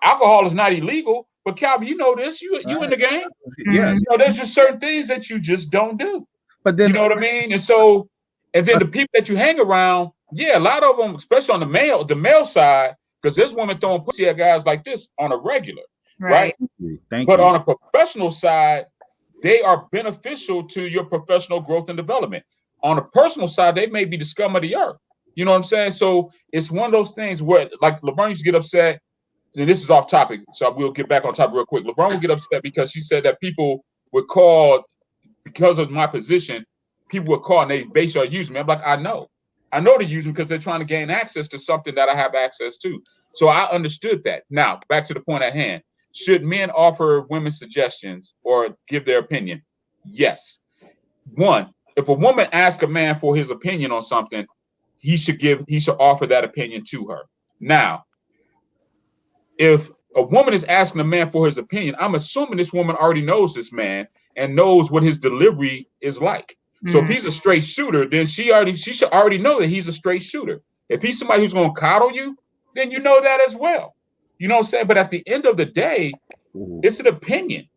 Alcohol is not illegal, but Calvin, you know this. You in the game. Yes. So there's just certain things that you just don't do. But then, you know what I mean? And so, and then the people that you hang around, yeah, a lot of them, especially on the male side, because there's women throwing pussy at guys like this on a regular, right? Thank But you. on a professional side, they are beneficial to your professional growth and development. On a personal side, they may be the scum of the earth. You know what I'm saying? So it's one of those things where, like, LeBron used to get upset, and this is off topic, so we'll get back on topic real quick. LeBron would get upset because she said that people would call, because of my position, people would call and they basically use me. I'm like, I know they use me because they're trying to gain access to something that I have access to. So I understood that. Now, back to the point at hand. Should men offer women suggestions or give their opinion? Yes. One, if a woman asks a man for his opinion on something, he should offer that opinion to her. Now, if a woman is asking a man for his opinion, I'm assuming this woman already knows this man and knows what his delivery is like. So if he's a straight shooter, then she should already know that he's a straight shooter. If he's somebody who's going to coddle you, then you know that as well. You know what I'm saying? But at the end of the day, it's an opinion.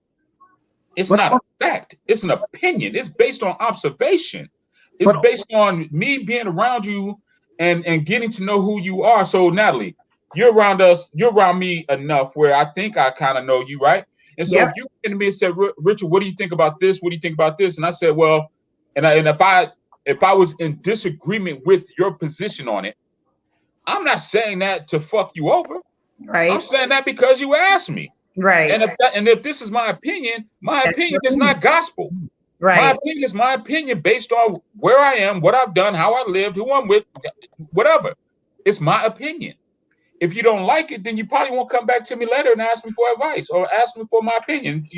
It's not a fact. It's an opinion. It's based on observation. It's based on me being around you and getting to know who you are. So Natalie, you're around me enough where I think I kind of know you, right? And so if you came to me and said, Richard, what do you think about this? What do you think about this? And I said, well, and if I was in disagreement with your position on it, I'm not saying that to fuck you over. Right. I'm saying that because you asked me. Right. And if this is my opinion is not gospel. Right. My opinion is my opinion based on where I am, what I've done, how I lived, who I'm with, whatever. It's my opinion. If you don't like it, then you probably won't come back to me later and ask me for advice or ask me for my opinion,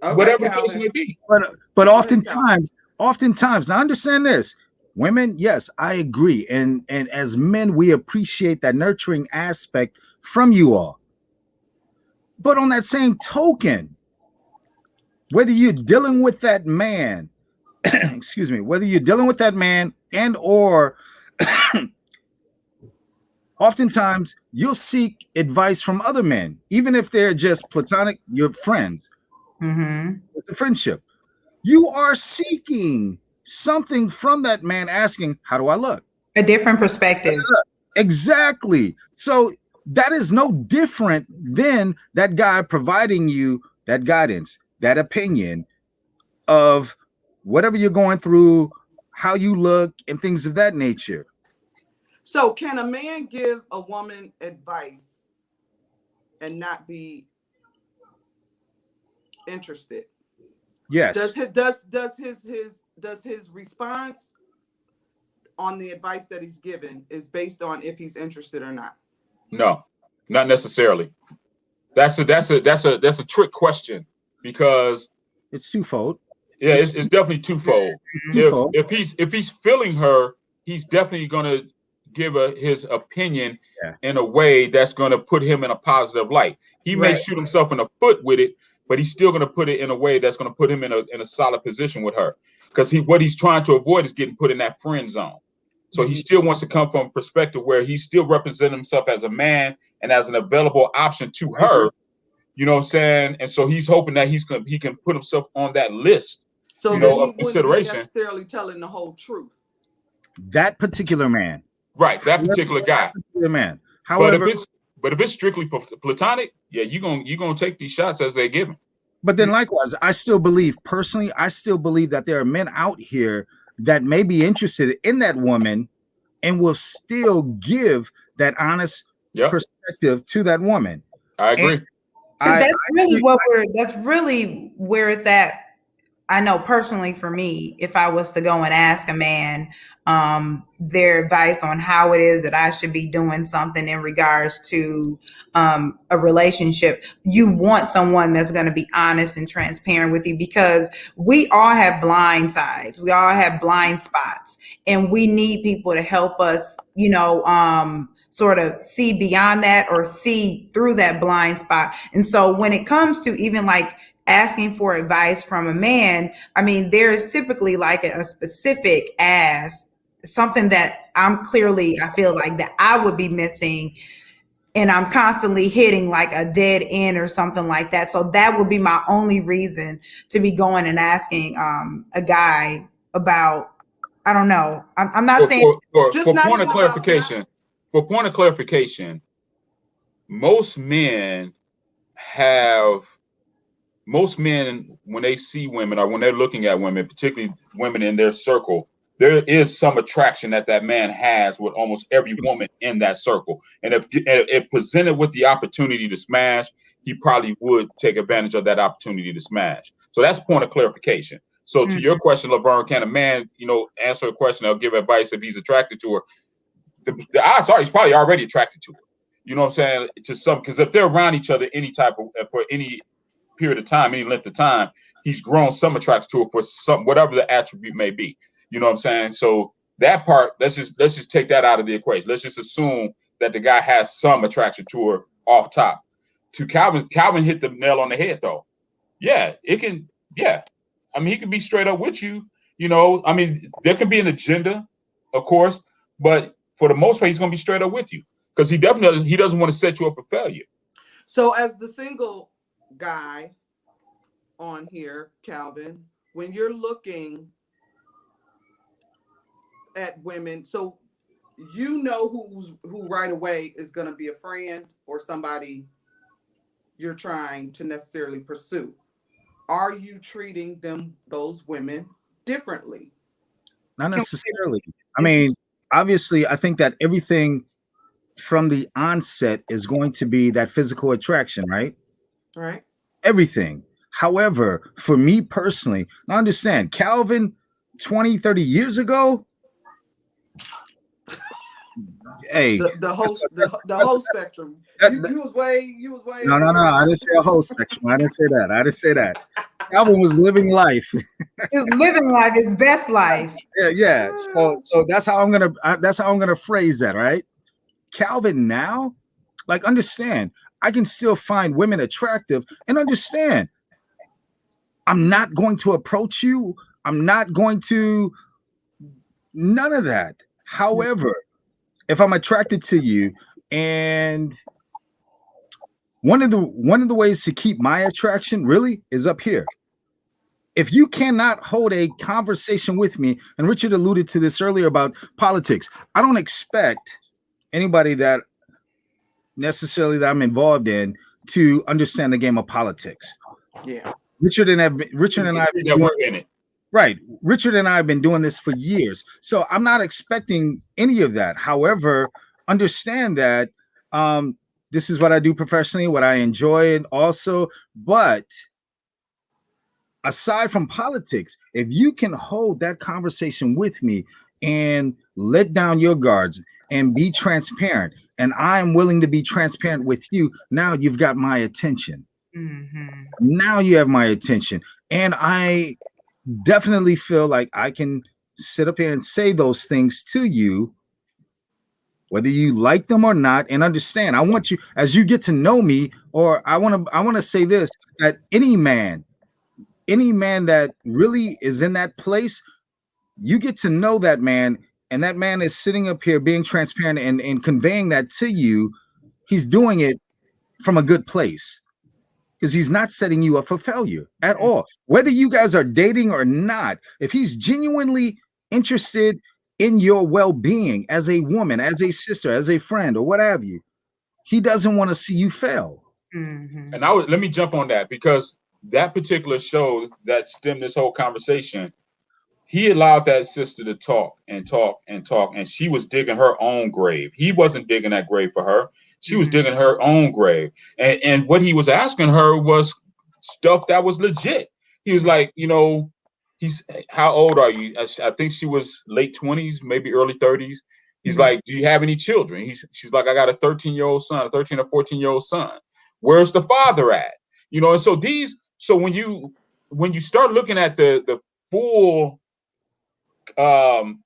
whatever the case may be. But oftentimes, now understand this. Women, yes, I agree. And as men, we appreciate that nurturing aspect from you all. But on that same token, whether you're dealing with that man, excuse me, whether you're dealing with that man and or oftentimes you'll seek advice from other men, even if they're just platonic, your friends. It's a friendship. You are seeking something from that man, asking, how do I look? A different perspective. Exactly. So that is no different than that guy providing you that guidance, that opinion of whatever you're going through, how you look, and things of that nature. So can a man give a woman advice and not be interested? Yes. Does his response on the advice that he's given is based on if he's interested or not? No, not necessarily. That's a trick question, because It's twofold. yeah, it's definitely twofold. Twofold. If he's feeling her, he's definitely gonna give his opinion in a way that's gonna put him in a positive light. He may shoot himself in the foot with it, but he's still gonna put it in a way that's gonna put him in a solid position with her. Because what he's trying to avoid is getting put in that friend zone. So he still wants to come from a perspective where he still represents himself as a man and as an available option to her. You know what I'm saying? And so he's hoping that he can put himself on that list. So you then know, he of wouldn't consideration. be necessarily telling the whole truth. That particular man. Right, that particular guy. That particular man. However, However, but if it's strictly platonic, yeah, you're gonna take these shots as they're given. but then likewise, I still believe that there are men out here that may be interested in that woman and will still give that honest perspective to that woman. I agree. Because that's really where it's at. I know personally for me, if I was to go and ask a man their advice on how it is that I should be doing something in regards to a relationship, you want someone that's going to be honest and transparent with you, because we all have blind sides. We all have blind spots, and we need people to help us, sort of see beyond that or see through that blind spot. And so when it comes to even like asking for advice from a man, I mean, there's typically like a specific ask, something that I feel like that I would be missing, and I'm constantly hitting like a dead end or something like that. So that would be my only reason to be going and asking a guy about, I don't know. I'm not saying for point of clarification. For point of clarification, most men, when they see women or when they're looking at women, particularly women in their circle, there is some attraction that man has with almost every woman in that circle. And if presented with the opportunity to smash, he probably would take advantage of that opportunity to smash. So that's point of clarification. So to your question, Laverne, can a man, answer a question or give advice if he's attracted to her? The odds are he's probably already attracted to her. You know what I'm saying? To some, because if they're around each other for any period of time, any length of time, he's grown some attraction to her for some, whatever the attribute may be. You know what I'm saying? So that part, let's just take that out of the equation. Let's just assume that the guy has some attraction to her off top. To Calvin hit the nail on the head though. Yeah, it can. Yeah, I mean, he can be straight up with you. I mean, there can be an agenda, of course, but for the most part, he's going to be straight up with you, because he doesn't want to set you up for failure. So as the single guy on here, Calvin, when you're looking at women, so who right away is going to be a friend or somebody you're trying to necessarily pursue. Are you treating those women differently? Not necessarily. I mean, obviously, I think that everything from the onset is going to be that physical attraction, right? Right. Everything. However, for me personally, I understand Calvin 20, 30 years ago. Hey, the whole spectrum. You was way. No. I didn't say a whole spectrum. I didn't say that. Calvin was living life. He's living life, his best life. Yeah. So that's how I'm gonna phrase that, right? Calvin now, like, understand, I can still find women attractive, and understand, I'm not going to approach you. I'm not going to, none of that. However, if I'm attracted to you, and one of the ways to keep my attraction really is up here. If you cannot hold a conversation with me, and Richard alluded to this earlier about politics, I don't expect anybody that I'm involved in to understand the game of politics. Yeah. Richard and I have been doing this for years. So I'm not expecting any of that. However, understand that this is what I do professionally, what I enjoy and also, but aside from politics, if you can hold that conversation with me and let down your guards and be transparent, and I'm willing to be transparent with you, now you've got my attention. Mm-hmm. Now you have my attention. And I definitely feel like I can sit up here and say those things to you, whether you like them or not, and understand. I want you, as you get to know me, or I want to say this, that any man that really is in that place, you get to know that man, and that man is sitting up here being transparent and conveying that to you. He's doing it from a good place, because he's not setting you up for failure at all. Whether you guys are dating or not, if he's genuinely interested in your well-being as a woman, as a sister, as a friend, or what have you, he doesn't want to see you fail. Mm-hmm. And let me jump on that, because that particular show that stemmed this whole conversation, he allowed that sister to talk and talk and talk, and she was digging her own grave. He wasn't digging that grave for her. She was digging her own grave. And what he was asking her was stuff that was legit. He was like, how old are you? I think she was late 20s, maybe early 30s. He's like, do you have any children? She's like, I got a 13-year-old son, a 13 or 14-year-old son. Where's the father at? And so when you start looking at the full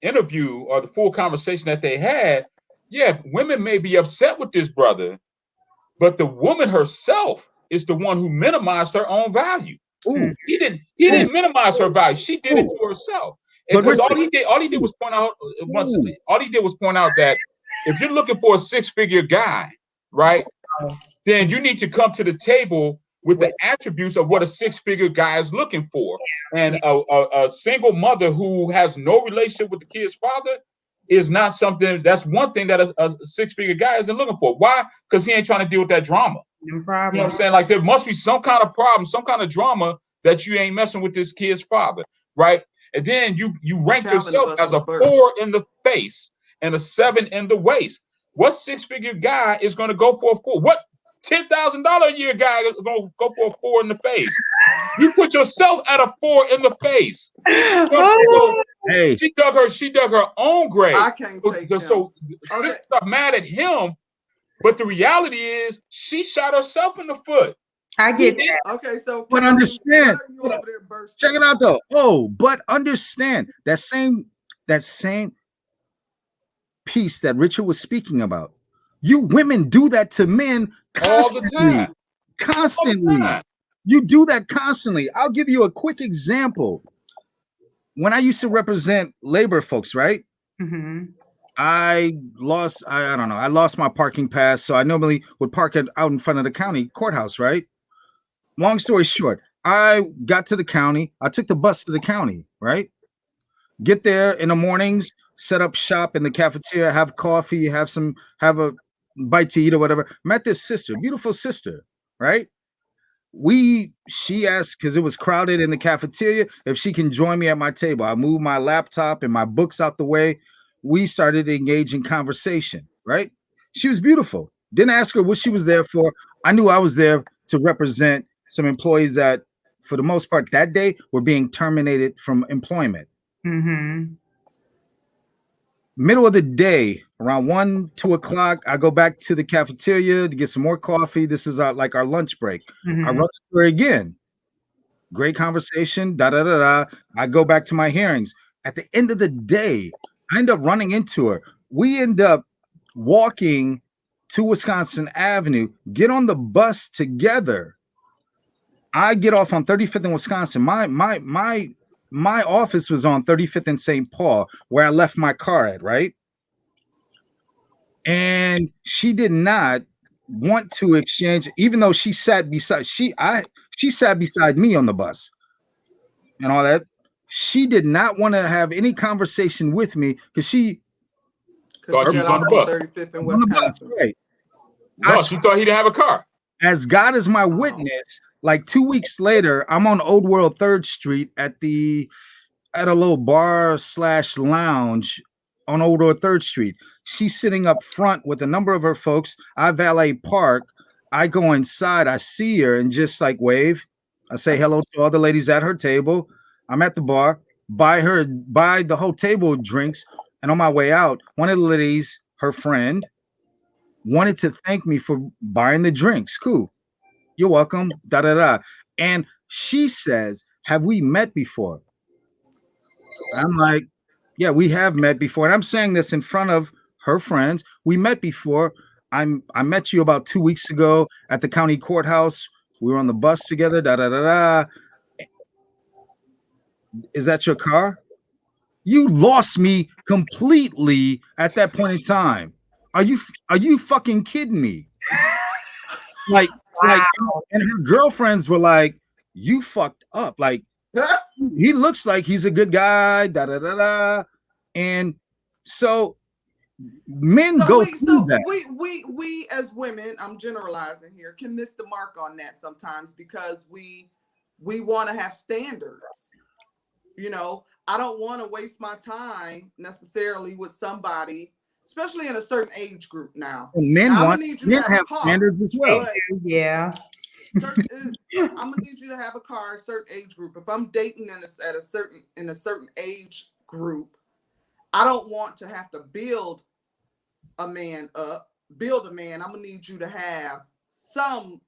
interview or the full conversation that they had, yeah, women may be upset with this brother, but the woman herself is the one who minimized her own value. Ooh. He didn't minimize her value. She did it to herself. Because all he did was point out that if you're looking for a six-figure guy, right, then you need to come to the table with the attributes of what a six-figure guy is looking for. And a single mother who has no relationship with the kid's father is not something. That's one thing that a six-figure guy isn't looking for. Why? Because he ain't trying to deal with that drama. No problem. You know what I'm saying? Like, there must be some kind of problem, some kind of drama that you ain't messing with this kid's father, right? And then you rank yourself as a 4 in the face and a 7 in the waist. What six-figure guy is going to go for a 4? What $10,000 a year guy is going to go for a 4 in the face? You put yourself at a 4 in the face. Hey, She dug her own grave. I can't take him. So sisters are mad at him, but the reality is she shot herself in the foot. I get that. Okay, so but understand. Check it out though. Oh, but understand that same piece that Richard was speaking about. You women do that to men constantly. All the time. Constantly. You do that constantly. I'll give you a quick example. When I used to represent labor folks, right? Mm-hmm. I lost my parking pass, so I normally would park it out in front of the county courthouse, right? Long story short, I got to the county. I took the bus to the county, right? Get there in the mornings, set up shop in the cafeteria, have coffee, have a bite to eat or whatever. Met this sister, beautiful sister, right? She asked, because it was crowded in the cafeteria, if she can join me at my table. I moved my laptop and my books out the way. We started to engage in conversation, right? She was beautiful. Didn't ask her what she was there for. I knew I was there to represent some employees that, for the most part, that day were being terminated from employment. Mm-hmm. Middle of the day, around 1, 2 o'clock, I go back to the cafeteria to get some more coffee. This is our lunch break. Mm-hmm. I run into her again. Great conversation. I go back to my hearings. At the end of the day, I end up running into her. We end up walking to Wisconsin Avenue, get on the bus together. I get off on 35th in Wisconsin. My office was on 35th and St. Paul, where I left my car at, right? And she did not want to exchange, even though she sat beside me on the bus and all that. She did not want to have any conversation with me because she thought she was on the bus. 35th in Wisconsin. Right. No, she thought he didn't have a car. As God is my witness, like 2 weeks later, I'm on Old World 3rd Street at a little bar / lounge on Old World 3rd Street. She's sitting up front with a number of her folks. I valet park. I go inside. I see her and just like wave. I say hello to all the ladies at her table. I'm at the bar. Buy the whole table drinks. And on my way out, one of the ladies, her friend, wanted to thank me for buying the drinks. Cool. You're welcome. Da da da. And she says, "Have we met before?" I'm like, "Yeah, we have met before." And I'm saying this in front of her friends. We met before. I met you about 2 weeks ago at the county courthouse. We were on the bus together. Da da da da. Is that your car? You lost me completely at that point in time. Are you fucking kidding me? Like, Wow. and her girlfriends were like, "You fucked up. Like, he looks like he's a good guy." Da da da da. And so men go through that. We as women, I'm generalizing here, can miss the mark on that sometimes because we want to have standards. You know, I don't want to waste my time necessarily with somebody, especially in a certain age group now. Men now, want men have standards as well. Yeah. I'm gonna need you to have a car, a certain age group. If I'm dating in a certain age group, I don't want to have to build a man up. I'm gonna need you to have some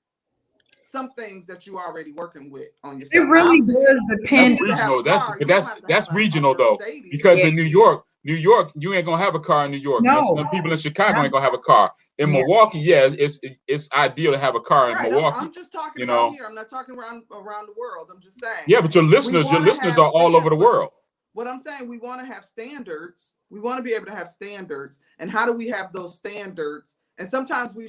things that you already working with on yourself. It really does depend. Regional. That's regional though, because in New York, you ain't gonna have a car in New York. No. Some people in Chicago ain't gonna have a car. In Milwaukee, it's ideal to have a car in Milwaukee. I'm just talking about here. I'm not talking around the world. I'm just saying. Yeah, but your listeners are all over the world. What I'm saying, we want to have standards. We want to be able to have standards. And how do we have those standards? And sometimes we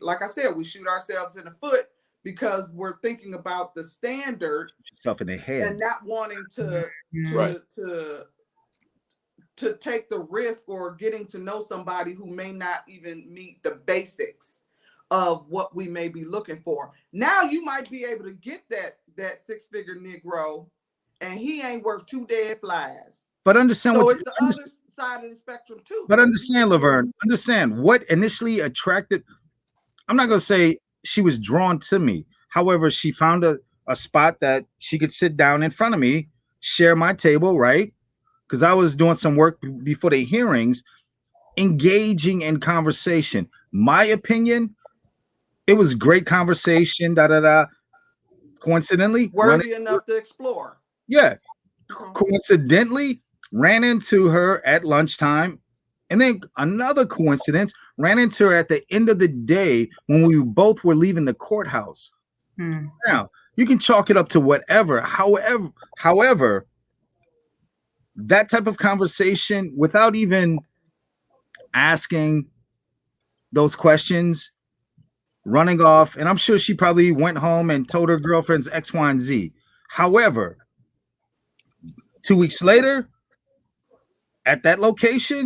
like I said, we shoot ourselves in the foot because we're thinking about the standard yourself in the head and not wanting to take the risk or getting to know somebody who may not even meet the basics of what we may be looking for. Now you might be able to get that six-figure Negro and he ain't worth two dead flies. But understand so it's the other side of the spectrum too. But understand, Laverne, understand what initially attracted. I'm not going to say she was drawn to me. However, she found a spot that she could sit down in front of me, share my table, right? Because I was doing some work before the hearings, engaging in conversation. My opinion, it was great conversation, da da da. Coincidentally, worthy enough to explore. Yeah. Coincidentally, ran into her at lunchtime. And then another coincidence, ran into her at the end of the day when we both were leaving the courthouse. Now, you can chalk it up to whatever. However, that type of conversation without even asking those questions, running off, and I'm sure she probably went home and told her girlfriends X, Y, and Z. However, 2 weeks later, at that location,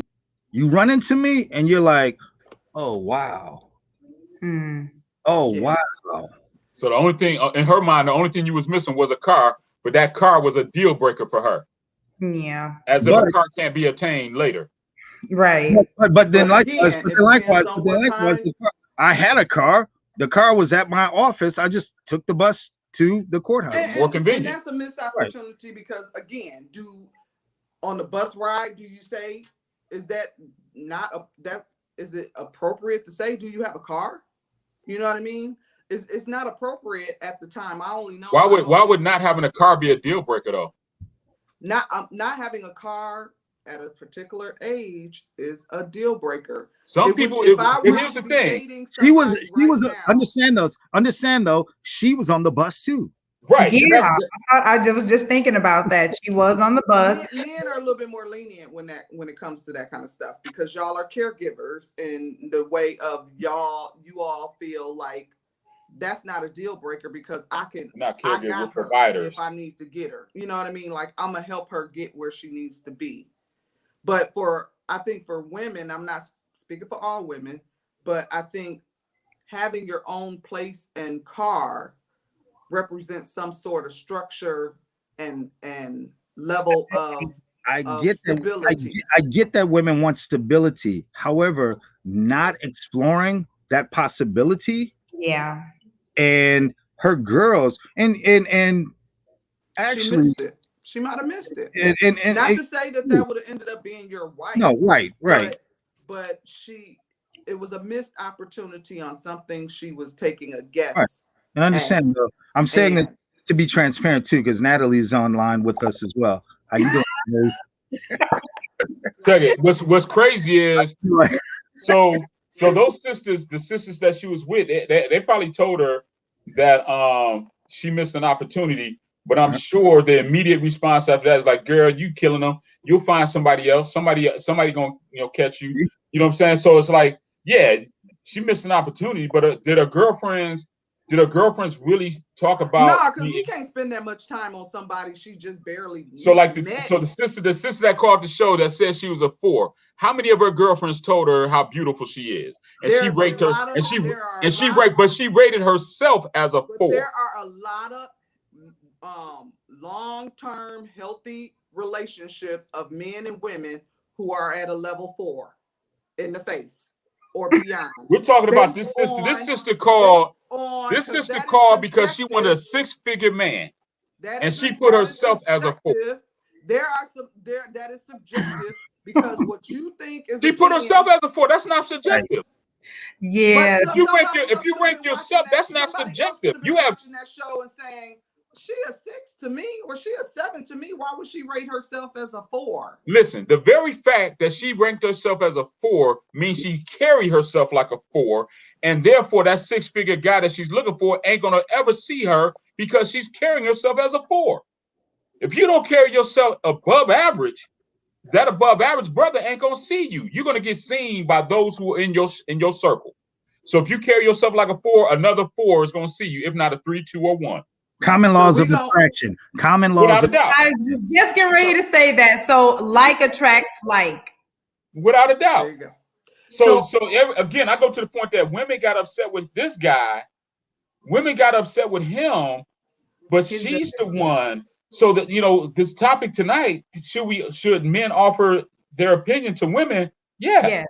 you run into me and you're like, "Oh wow, oh wow." So the only thing in her mind, the only thing you was missing was a car, but that car was a deal breaker for her. Yeah, as if a car can't be obtained later. Right. But then likewise, I had a car. The car was at my office. I just took the bus to the courthouse. More convenient. And that's a missed opportunity because again, on the bus ride, do you say, is that not is it appropriate to say, do you have a car? You know what I mean? It's not appropriate at the time. I only know. Why would not having a car be a deal breaker though? Not having a car at a particular age is a deal breaker. Some people, here's the thing. She was understand though, she was on the bus too. Right. Yeah, I was just thinking about that. She was on the bus. Men are a little bit more lenient when it comes to that kind of stuff because y'all are caregivers in the way of you all feel like that's not a deal breaker because I got her providers if I need to get her. You know what I mean? Like I'm gonna help her get where she needs to be. But I think for women, I'm not speaking for all women, but I think having your own place and car represents some sort of structure and level of stability. I get that women want stability. However, not exploring that possibility. Yeah. And her girls and actually She might have missed it. And Not to say that would have ended up being your wife. No, right. But it was a missed opportunity on something she was taking a guess. Right. And understand, though, I'm saying this to be transparent too, because Natalie's online with us as well. How you doing? What's crazy is so those sisters, the sisters that she was with, they probably told her that she missed an opportunity. But I'm sure the immediate response after that is like, girl, you killing them. You'll find somebody else. Somebody gonna catch you. You know what I'm saying? So it's like, yeah, she missed an opportunity. But did her girlfriends really talk about? No, because we can't spend that much time on somebody she just barely. So like the sister that called the show that said she was a 4. How many of her girlfriends told her how beautiful she is? And she rated her, and she rated herself as a 4. There are a lot of long-term healthy relationships of men and women who are at a level 4 in the face or beyond. We're talking about this sister. This sister called because she wanted a 6-figure man, and she put herself as a 4. That is subjective because what you think is she put herself as a 4. That's not subjective. Yeah. If you rank yourself, that's not subjective. You have watching that show and saying, she a 6 to me or she a 7 to me. Why would she rate herself as a 4? Listen, the very fact that she ranked herself as a 4 means she carried herself like a 4, and therefore that 6-figure guy that she's looking for ain't gonna ever see her because she's carrying herself as a 4. If you don't carry yourself above average, that above average brother ain't gonna see you. You're gonna get seen by those who are in your circle. So if you carry yourself like a 4, another 4 is gonna see you, if not a 3, 2, or 1. Common laws of attraction. Common laws of doubt. I was just getting ready to say that. So like attracts like. Without a doubt. There you go. So again, I go to the point that women got upset with this guy. Women got upset with him, but she's the one. So that this topic tonight, should men offer their opinion to women? Yeah.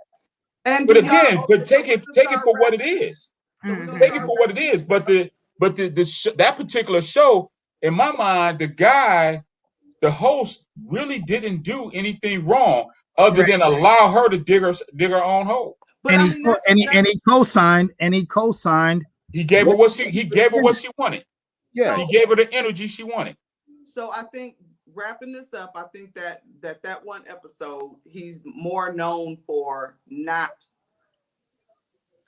And but again, take it for what it is. Take it for what it is. But that particular show, in my mind, the host really didn't do anything wrong other than allow her to dig her own hole. But he co-signed. He gave her what she wanted. Yeah, he gave her the energy she wanted. So I think wrapping this up, I think that one episode, he's more known for not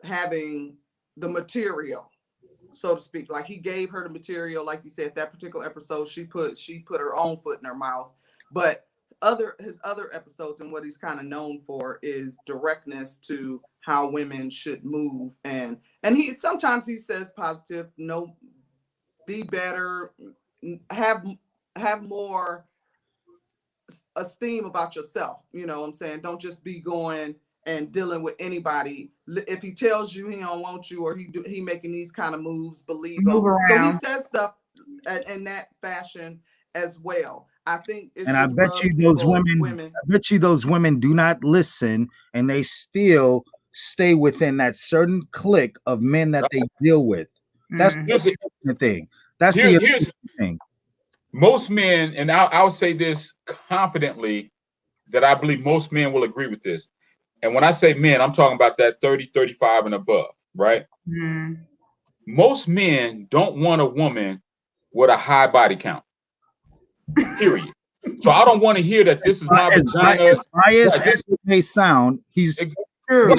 having the material, so to speak. Like he gave her the material, like you said, that particular episode, she put her own foot in her mouth. But his other episodes and what he's kind of known for is directness to how women should move, and he sometimes says positive, no, be better, have more esteem about yourself. You know what I'm saying? Don't just be going and dealing with anybody. If he tells you he don't want you or he making these kind of moves, believe him. So he says stuff in that fashion as well. I think it's and I bet you those women do not listen, and they still stay within that certain clique of men that they deal with. That's the thing. That's the thing. Most men, and I'll say this confidently, that I believe most men will agree with this. And when I say men, I'm talking about that 30, 35 and above, right? Mm. Most men don't want a woman with a high body count. Period. So I don't want to hear that this is my vagina. Bias as it may sound, he's true.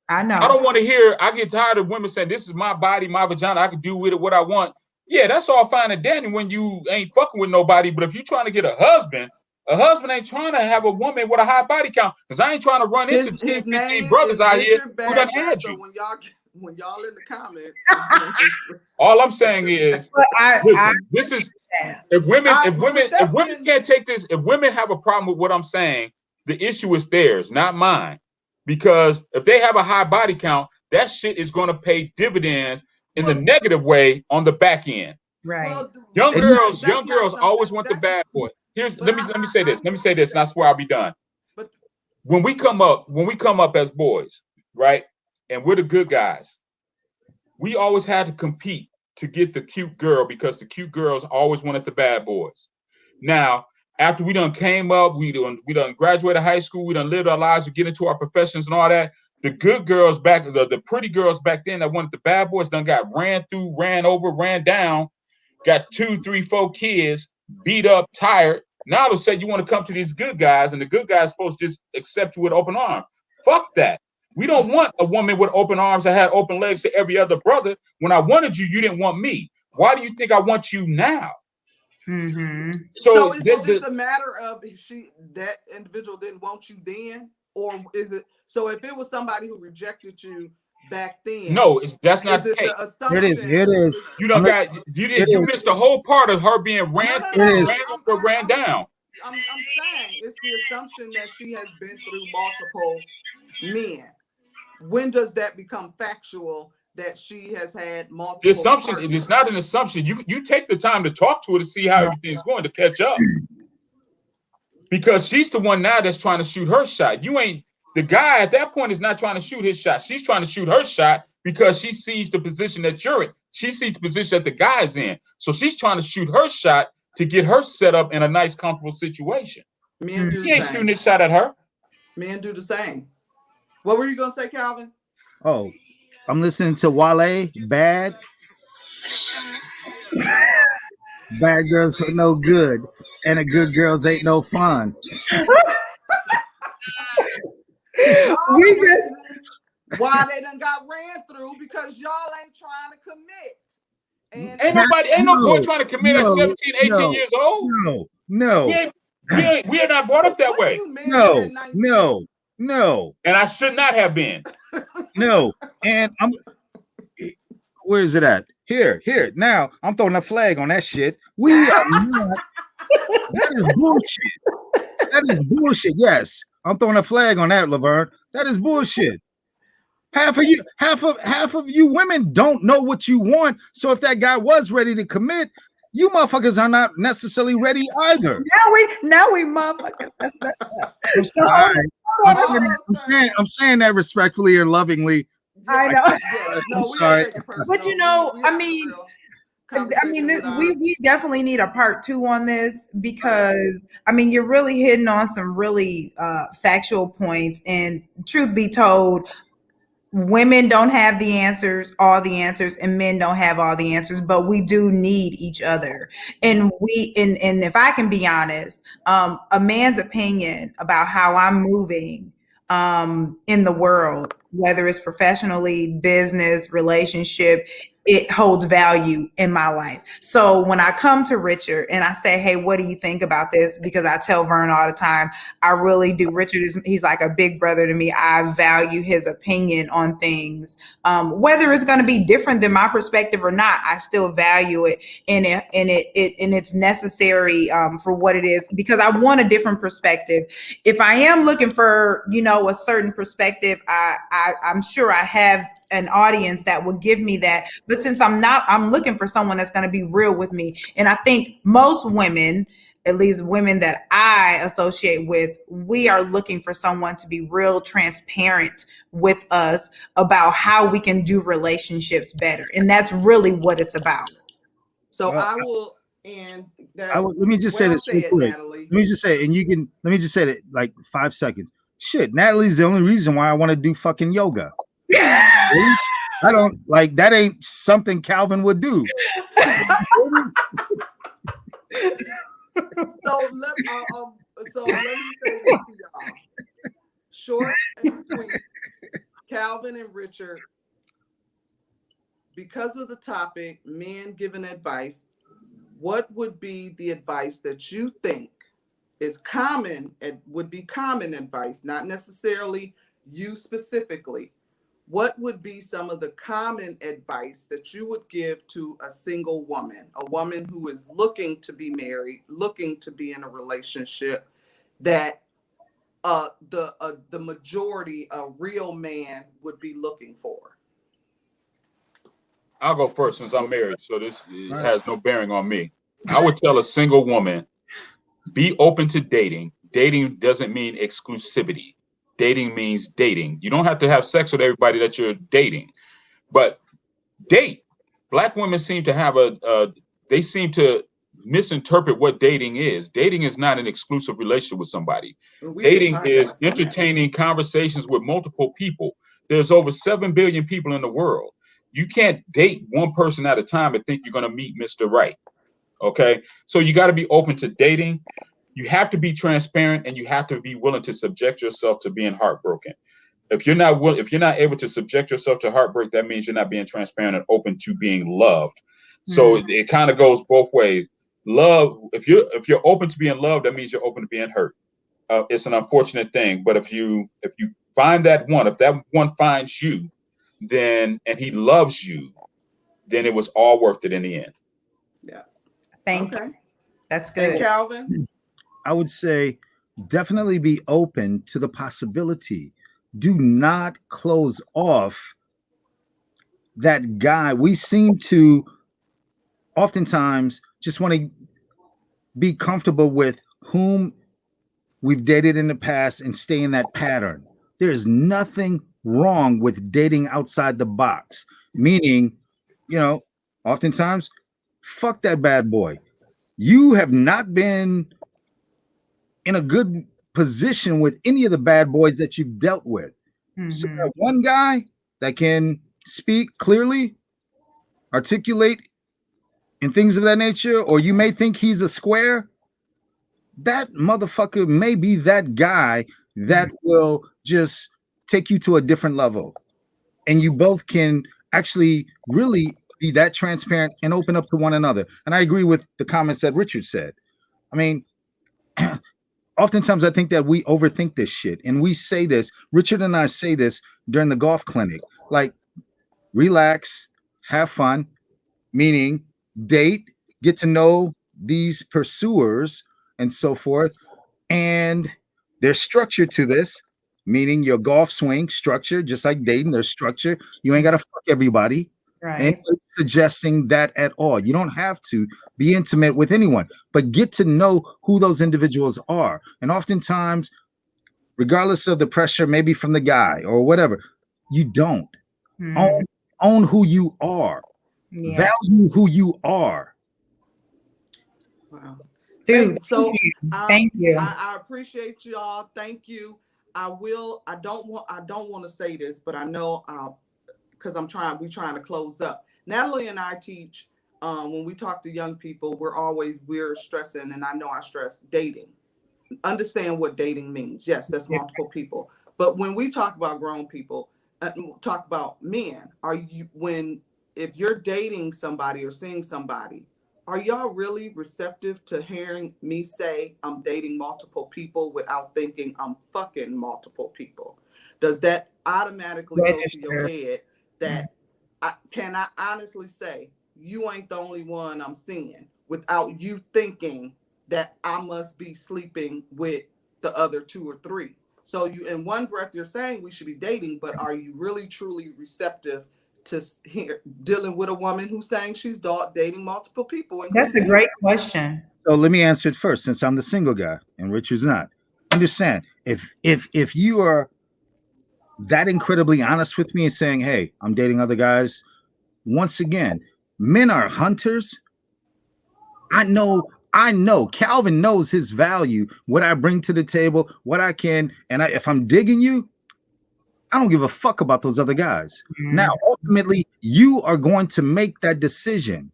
I know. I don't want to hear. I get tired of women saying this is my body, my vagina. I can do with it what I want. Yeah, that's all fine and dandy when you ain't fucking with nobody. But if you're trying to get a husband ain't trying to have a woman with a high body count. Because I ain't trying to run into 10, 15 brothers out here who done had you. When y'all in the comments, all I'm saying is, this is if women can't take this, if women have a problem with what I'm saying, the issue is theirs, not mine. Because if they have a high body count, that shit is going to pay dividends in the negative way on the back end. Right. Well, young girls always want the bad boy. Let me say this, and I swear I'll be done. But when we come up as boys, right? And we're the good guys. We always had to compete to get the cute girl because the cute girls always wanted the bad boys. Now, after we done came up, we done graduated high school, we done lived our lives, we get into our professions and all that. The good girls back, the pretty girls back then that wanted the bad boys done got ran through, ran over, ran down, got 2, 3, 4 kids, beat up, tired. Now they'll say you want to come to these good guys, and the good guys supposed to just accept you with open arms. Fuck that. We don't want a woman with open arms that had open legs to every other brother. When I wanted you, you didn't want me. Why do you think I want you now? Mm-hmm. So is it just a matter of that individual didn't want you then, or is it? So if it was somebody who rejected you back then, no, that's not the case. The assumption it is. You missed the whole part of her being ran down. I'm saying it's the assumption that she has been through multiple men. When does that become factual that she has had multiple? The assumption, partners? it's not an assumption. You take the time to talk to her to see how everything's going to catch up. Because she's the one now that's trying to shoot her shot. You ain't, the guy at that point is not trying to shoot his shot. She's trying to shoot her shot because she sees the position that you're in. She sees the position that the guy's in. So she's trying to shoot her shot to get her set up in a nice, comfortable situation. Men do the he ain't same. shooting his shot at her. Men do the same. What were you gonna say, Calvin? Oh, I'm listening to Wale, Bad. Bad girls are no good, and the good girls ain't no fun. We just why they done got ran through because y'all ain't trying to commit. And ain't no boy trying to commit at 17, 18 years old. No. We are not brought up that way. No. And I should not have been. No. And where is it at? Here. Now I'm throwing a flag on that shit. We are not. That is bullshit. That is bullshit. Yes, I'm throwing a flag on that, Laverne. That is bullshit. Half of you women don't know what you want. So if that guy was ready to commit, you motherfuckers are not necessarily ready either. Now we motherfuckers. That's messed up. I'm saying that respectfully and lovingly. I know. I'm sorry. But we definitely need a part 2 on this because you're really hitting on some really factual points, and truth be told, women don't have all the answers, and men don't have all the answers, but we do need each other. And if I can be honest, a man's opinion about how I'm moving in the world, whether it's professionally, business, relationship, it holds value in my life. So when I come to Richard and I say, hey, what do you think about this? Because I tell Vern all the time, I really do. Richard he's like a big brother to me. I value his opinion on things. Whether it's going to be different than my perspective or not, I still value it. And it's necessary for what it is, because I want a different perspective. If I am looking for, a certain perspective, I'm sure I have an audience that will give me that. But since I'm not, I'm looking for someone that's going to be real with me. And I think most women, at least women that I associate with, we are looking for someone to be real transparent with us about how we can do relationships better. And that's really what it's about. So I will end that. Let me just say this real quick. Natalie. Let me just say, let me just say it like 5 seconds. Shit, Natalie's the only reason why I want to do fucking yoga. I don't like that. Ain't something Calvin would do. So let me say this to y'all. Short and sweet. Calvin and Richard, because of the topic, men giving advice, what would be the advice that you think is common and would be common advice, not necessarily you specifically? What would be some of the common advice that you would give to a single woman, a woman who is looking to be married, looking to be in a relationship, that the majority, a real man, would be looking for? I'll go first since I'm married, so this has no bearing on me. I would tell a single woman, be open to dating. Dating doesn't mean exclusivity. Dating means dating. You don't have to have sex with everybody that you're dating, but date. Black women seem to have they seem to misinterpret what dating is. Dating is not an exclusive relationship with somebody. We Dating can is podcast on that. entertaining conversations with multiple people. There's over 7 billion people in the world. You can't date one person at a time and think you're going to meet Mr. Right. Okay. So you got to be open to dating. You have to be transparent, and you have to be willing to subject yourself to being heartbroken. If you're not able to subject yourself to heartbreak, that means you're not being transparent and open to being loved. So it kind of goes both ways. Love, if you're open to being loved, that means you're open to being hurt. It's an unfortunate thing, but if you find that one, if that one finds you, then and he loves you, then it was all worth it in the end. Yeah. Thank you. That's good. And Calvin? I would say definitely be open to the possibility. Do not close off that guy. We seem to oftentimes just want to be comfortable with whom we've dated in the past and stay in that pattern. There's nothing wrong with dating outside the box, meaning, oftentimes, fuck that bad boy. You have not been in a good position with any of the bad boys that you've dealt with. So that one guy that can speak clearly, articulate, and things of that nature, or you may think he's a square, that motherfucker may be that guy that will just take you to a different level. And you both can actually really be that transparent and open up to one another. And I agree with the comments that Richard said. I mean, oftentimes I think that we overthink this shit. And we say this, Richard and I say this during the golf clinic, like, relax, have fun, meaning date, get to know these pursuers and so forth. And there's structure to this, meaning your golf swing structure, just like dating, there's structure. You ain't got to fuck everybody. Right. And suggesting that at all. You don't have to be intimate with anyone, but get to know who those individuals are. And oftentimes, regardless of the pressure, maybe from the guy or whatever, you don't. Own who you are. Yeah. Value who you are. Wow. Dude, thank you. I appreciate y'all. Thank you. I don't want to say this, but I know because we're trying to close up. Natalie and I teach when we talk to young people, we're stressing, and I know I stress dating. Understand what dating means. Yes, that's multiple people. But when we talk about grown people, talk about men, if you're dating somebody or seeing somebody, are y'all really receptive to hearing me say I'm dating multiple people without thinking I'm fucking multiple people? Does that automatically go to your head that can I honestly say you ain't the only one I'm seeing without you thinking that I must be sleeping with the other 2 or 3? So you, in one breath, you're saying we should be dating, but are you really truly receptive to dealing with a woman who's saying she's dating multiple people? That's a great question. So let me answer it first, since I'm the single guy and Richard's not. Understand, if you are that incredibly honest with me and saying, hey, I'm dating other guys, once again, men are hunters. I know Calvin knows his value, what I bring to the table, what I can, and if I'm digging you, I don't give a fuck about those other guys. Now, ultimately, you are going to make that decision.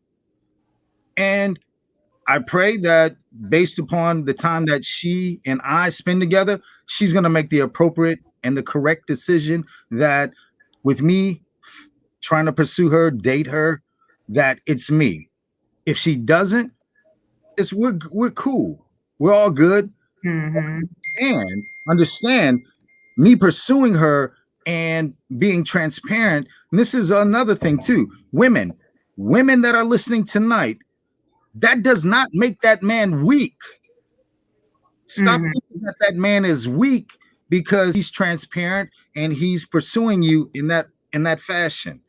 And I pray that based upon the time that she and I spend together, she's going to make the appropriate and the correct decision, that with me trying to pursue her, date her, that it's me. If she doesn't, we're cool. We're all good. And understand me pursuing her and being transparent. And this is another thing too. Women that are listening tonight, that does not make that man weak. Stop thinking that man is weak because he's transparent and he's pursuing you in that fashion.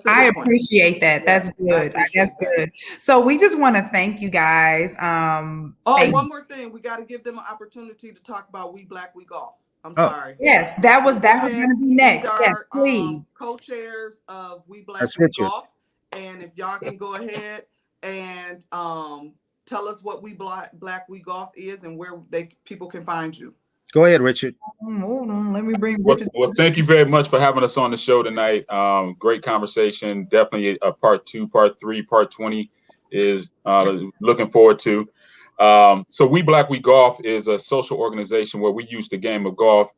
I appreciate that. That's good. That's good. So we just want to thank you guys. One more thing. We got to give them an opportunity to talk about WeBlackWeGolf. I'm sorry. Yes, that was going to be next. Yes, please. Co-chairs of WeBlackWeGolf. And if y'all can go ahead and tell us what WeBlackWeGolf is and where people can find you. Go ahead, Richard. Hold on, let me bring Well, Richard. thank you very much for having us on the show tonight. Great conversation. Definitely a part 2, part 3, part 20 is looking forward to. So We Black We Golf is a social organization where we use the game of golf.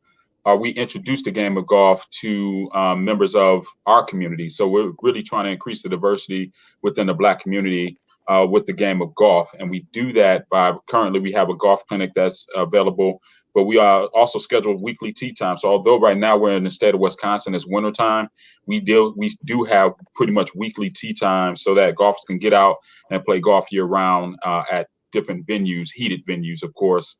We introduce the game of golf to members of our community. So we're really trying to increase the diversity within the Black community with the game of golf. And we do that by currently we have a golf clinic that's available, but we are also scheduled weekly tee time. So although right now we're in the state of Wisconsin, it's wintertime, we do have pretty much weekly tee time so that golfers can get out and play golf year round at different venues, heated venues, of course.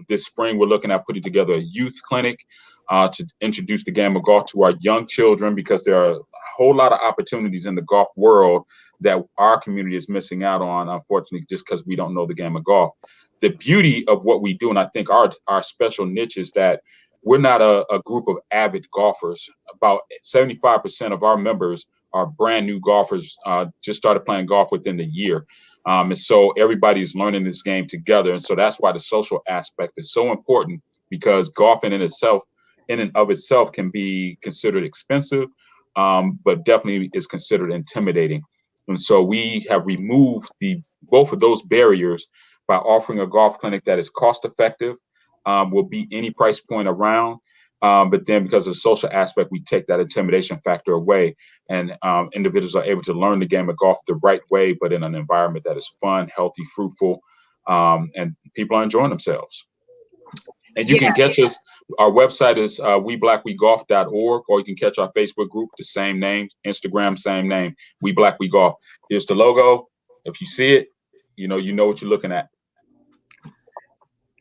This spring, we're looking at putting together a youth clinic to introduce the game of golf to our young children, because there are a whole lot of opportunities in the golf world that our community is missing out on, unfortunately, just because we don't know the game of golf. The beauty of what we do, and I think our special niche, is that we're not a group of avid golfers. About 75% of our members are brand new golfers, just started playing golf within the year. And so everybody's learning this game together. And so that's why the social aspect is so important, because golf in and of itself can be considered expensive, but definitely is considered intimidating. And so we have removed both of those barriers by offering a golf clinic that is cost effective, will be any price point around. But then because of the social aspect, we take that intimidation factor away, and individuals are able to learn the game of golf the right way, but in an environment that is fun, healthy, fruitful, and people are enjoying themselves. And you can catch us. Our website is WeBlackWeGolf.org, or you can catch our Facebook group, the same name, Instagram, same name, We Black We Golf. Here's the logo. If you see it, you know what you're looking at.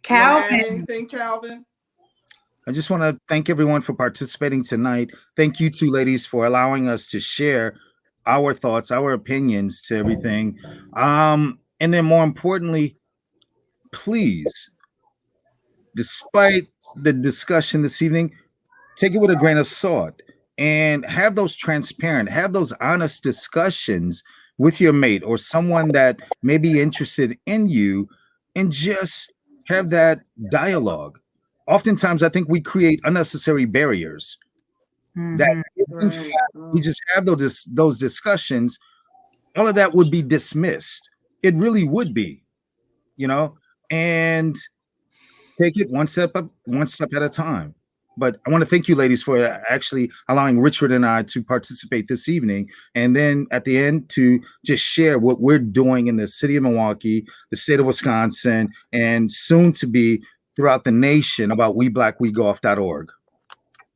Calvin. Anything, Calvin? I just want to thank everyone for participating tonight. Thank you two ladies for allowing us to share our thoughts, our opinions to everything. And then more importantly, please, despite the discussion this evening, take it with a grain of salt and have those transparent, have those honest discussions with your mate or someone that may be interested in you, and just have that dialogue. Oftentimes, I think we create unnecessary barriers that, in fact, we just have those discussions. All of that would be dismissed. It really would be, and take it one step at a time. But I want to thank you, ladies, for actually allowing Richard and I to participate this evening. And then at the end, to just share what we're doing in the city of Milwaukee, the state of Wisconsin, and soon to be throughout the nation about WeBlackWeGolf.org.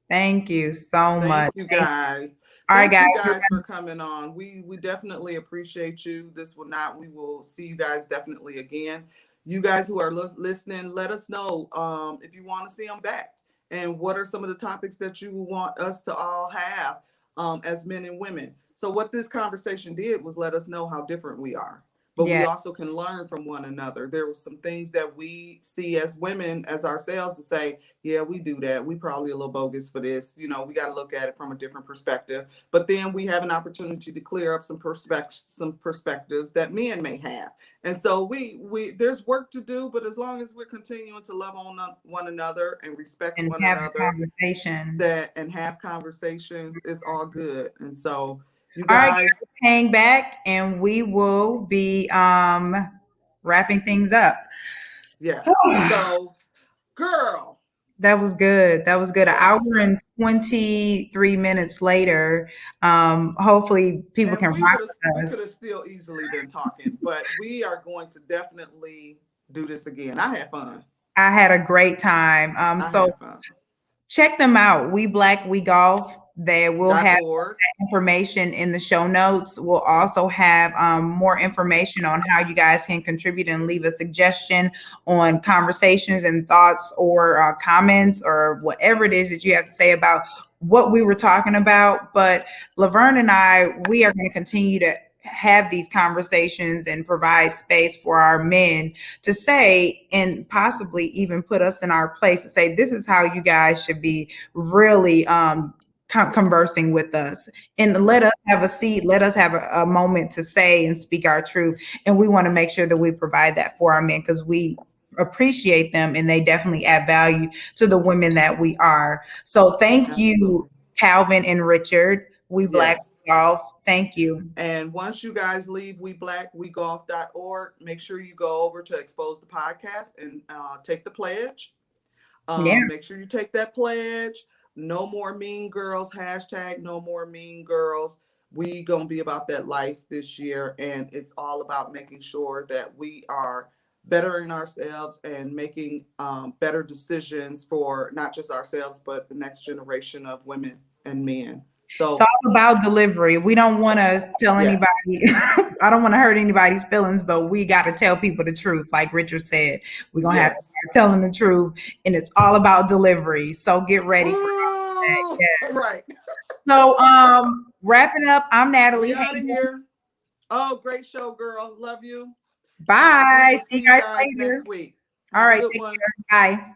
Thank you so much. Thank you, guys. Thank you guys for coming on. We definitely appreciate you. We will see you guys definitely again. You guys who are listening, let us know if you want to see them back. And what are some of the topics that you want us to all have as men and women? So what this conversation did was let us know how different we are. But we also can learn from one another. There were some things that we see as women, as ourselves, to say, yeah, we do that. We probably a little bogus for this. We got to look at it from a different perspective. But then we have an opportunity to clear up some perspectives that men may have. And so we there's work to do, but as long as we're continuing to love on one another and respect one another, and have conversations, it's all good. And so you guys hang back, and we will be wrapping things up. Yes. So, girl, that was good. An hour and 23 minutes later. Hopefully people can rock with us. We could have still easily been talking, but we are going to definitely do this again. I had fun. I had a great time. So check them out. We Black We Golf. They will have information in the show notes. We'll also have more information on how you guys can contribute and leave a suggestion on conversations and thoughts or comments or whatever it is that you have to say about what we were talking about. But Laverne and I, we are going to continue to have these conversations and provide space for our men to say, and possibly even put us in our place to say, this is how you guys should be really conversing with us, and let us have a seat, let us have a moment to say and speak our truth. And we want to make sure that we provide that for our men, because we appreciate them and they definitely add value to the women that we are. So thank you, Calvin and Richard. We Black Golf. Thank you. And once you guys leave WeBlackWeGolf.org, make sure you go over to Expose the Podcast and take the pledge. Make sure you take that pledge. No More Mean Girls, hashtag No More Mean Girls. We gonna be about that life this year, and it's all about making sure that we are bettering ourselves and making better decisions for not just ourselves, but the next generation of women and men. So it's all about delivery. We don't want to tell anybody, I don't want to hurt anybody's feelings, but we got to tell people the truth. Like Richard said, we're going to have to start telling the truth, and it's all about delivery. So get ready for that. Yes. Right. So wrapping up, I'm Natalie. Out of here. Oh, great show, girl. Love you. Bye. See you guys later next week. All right. Take care. Bye.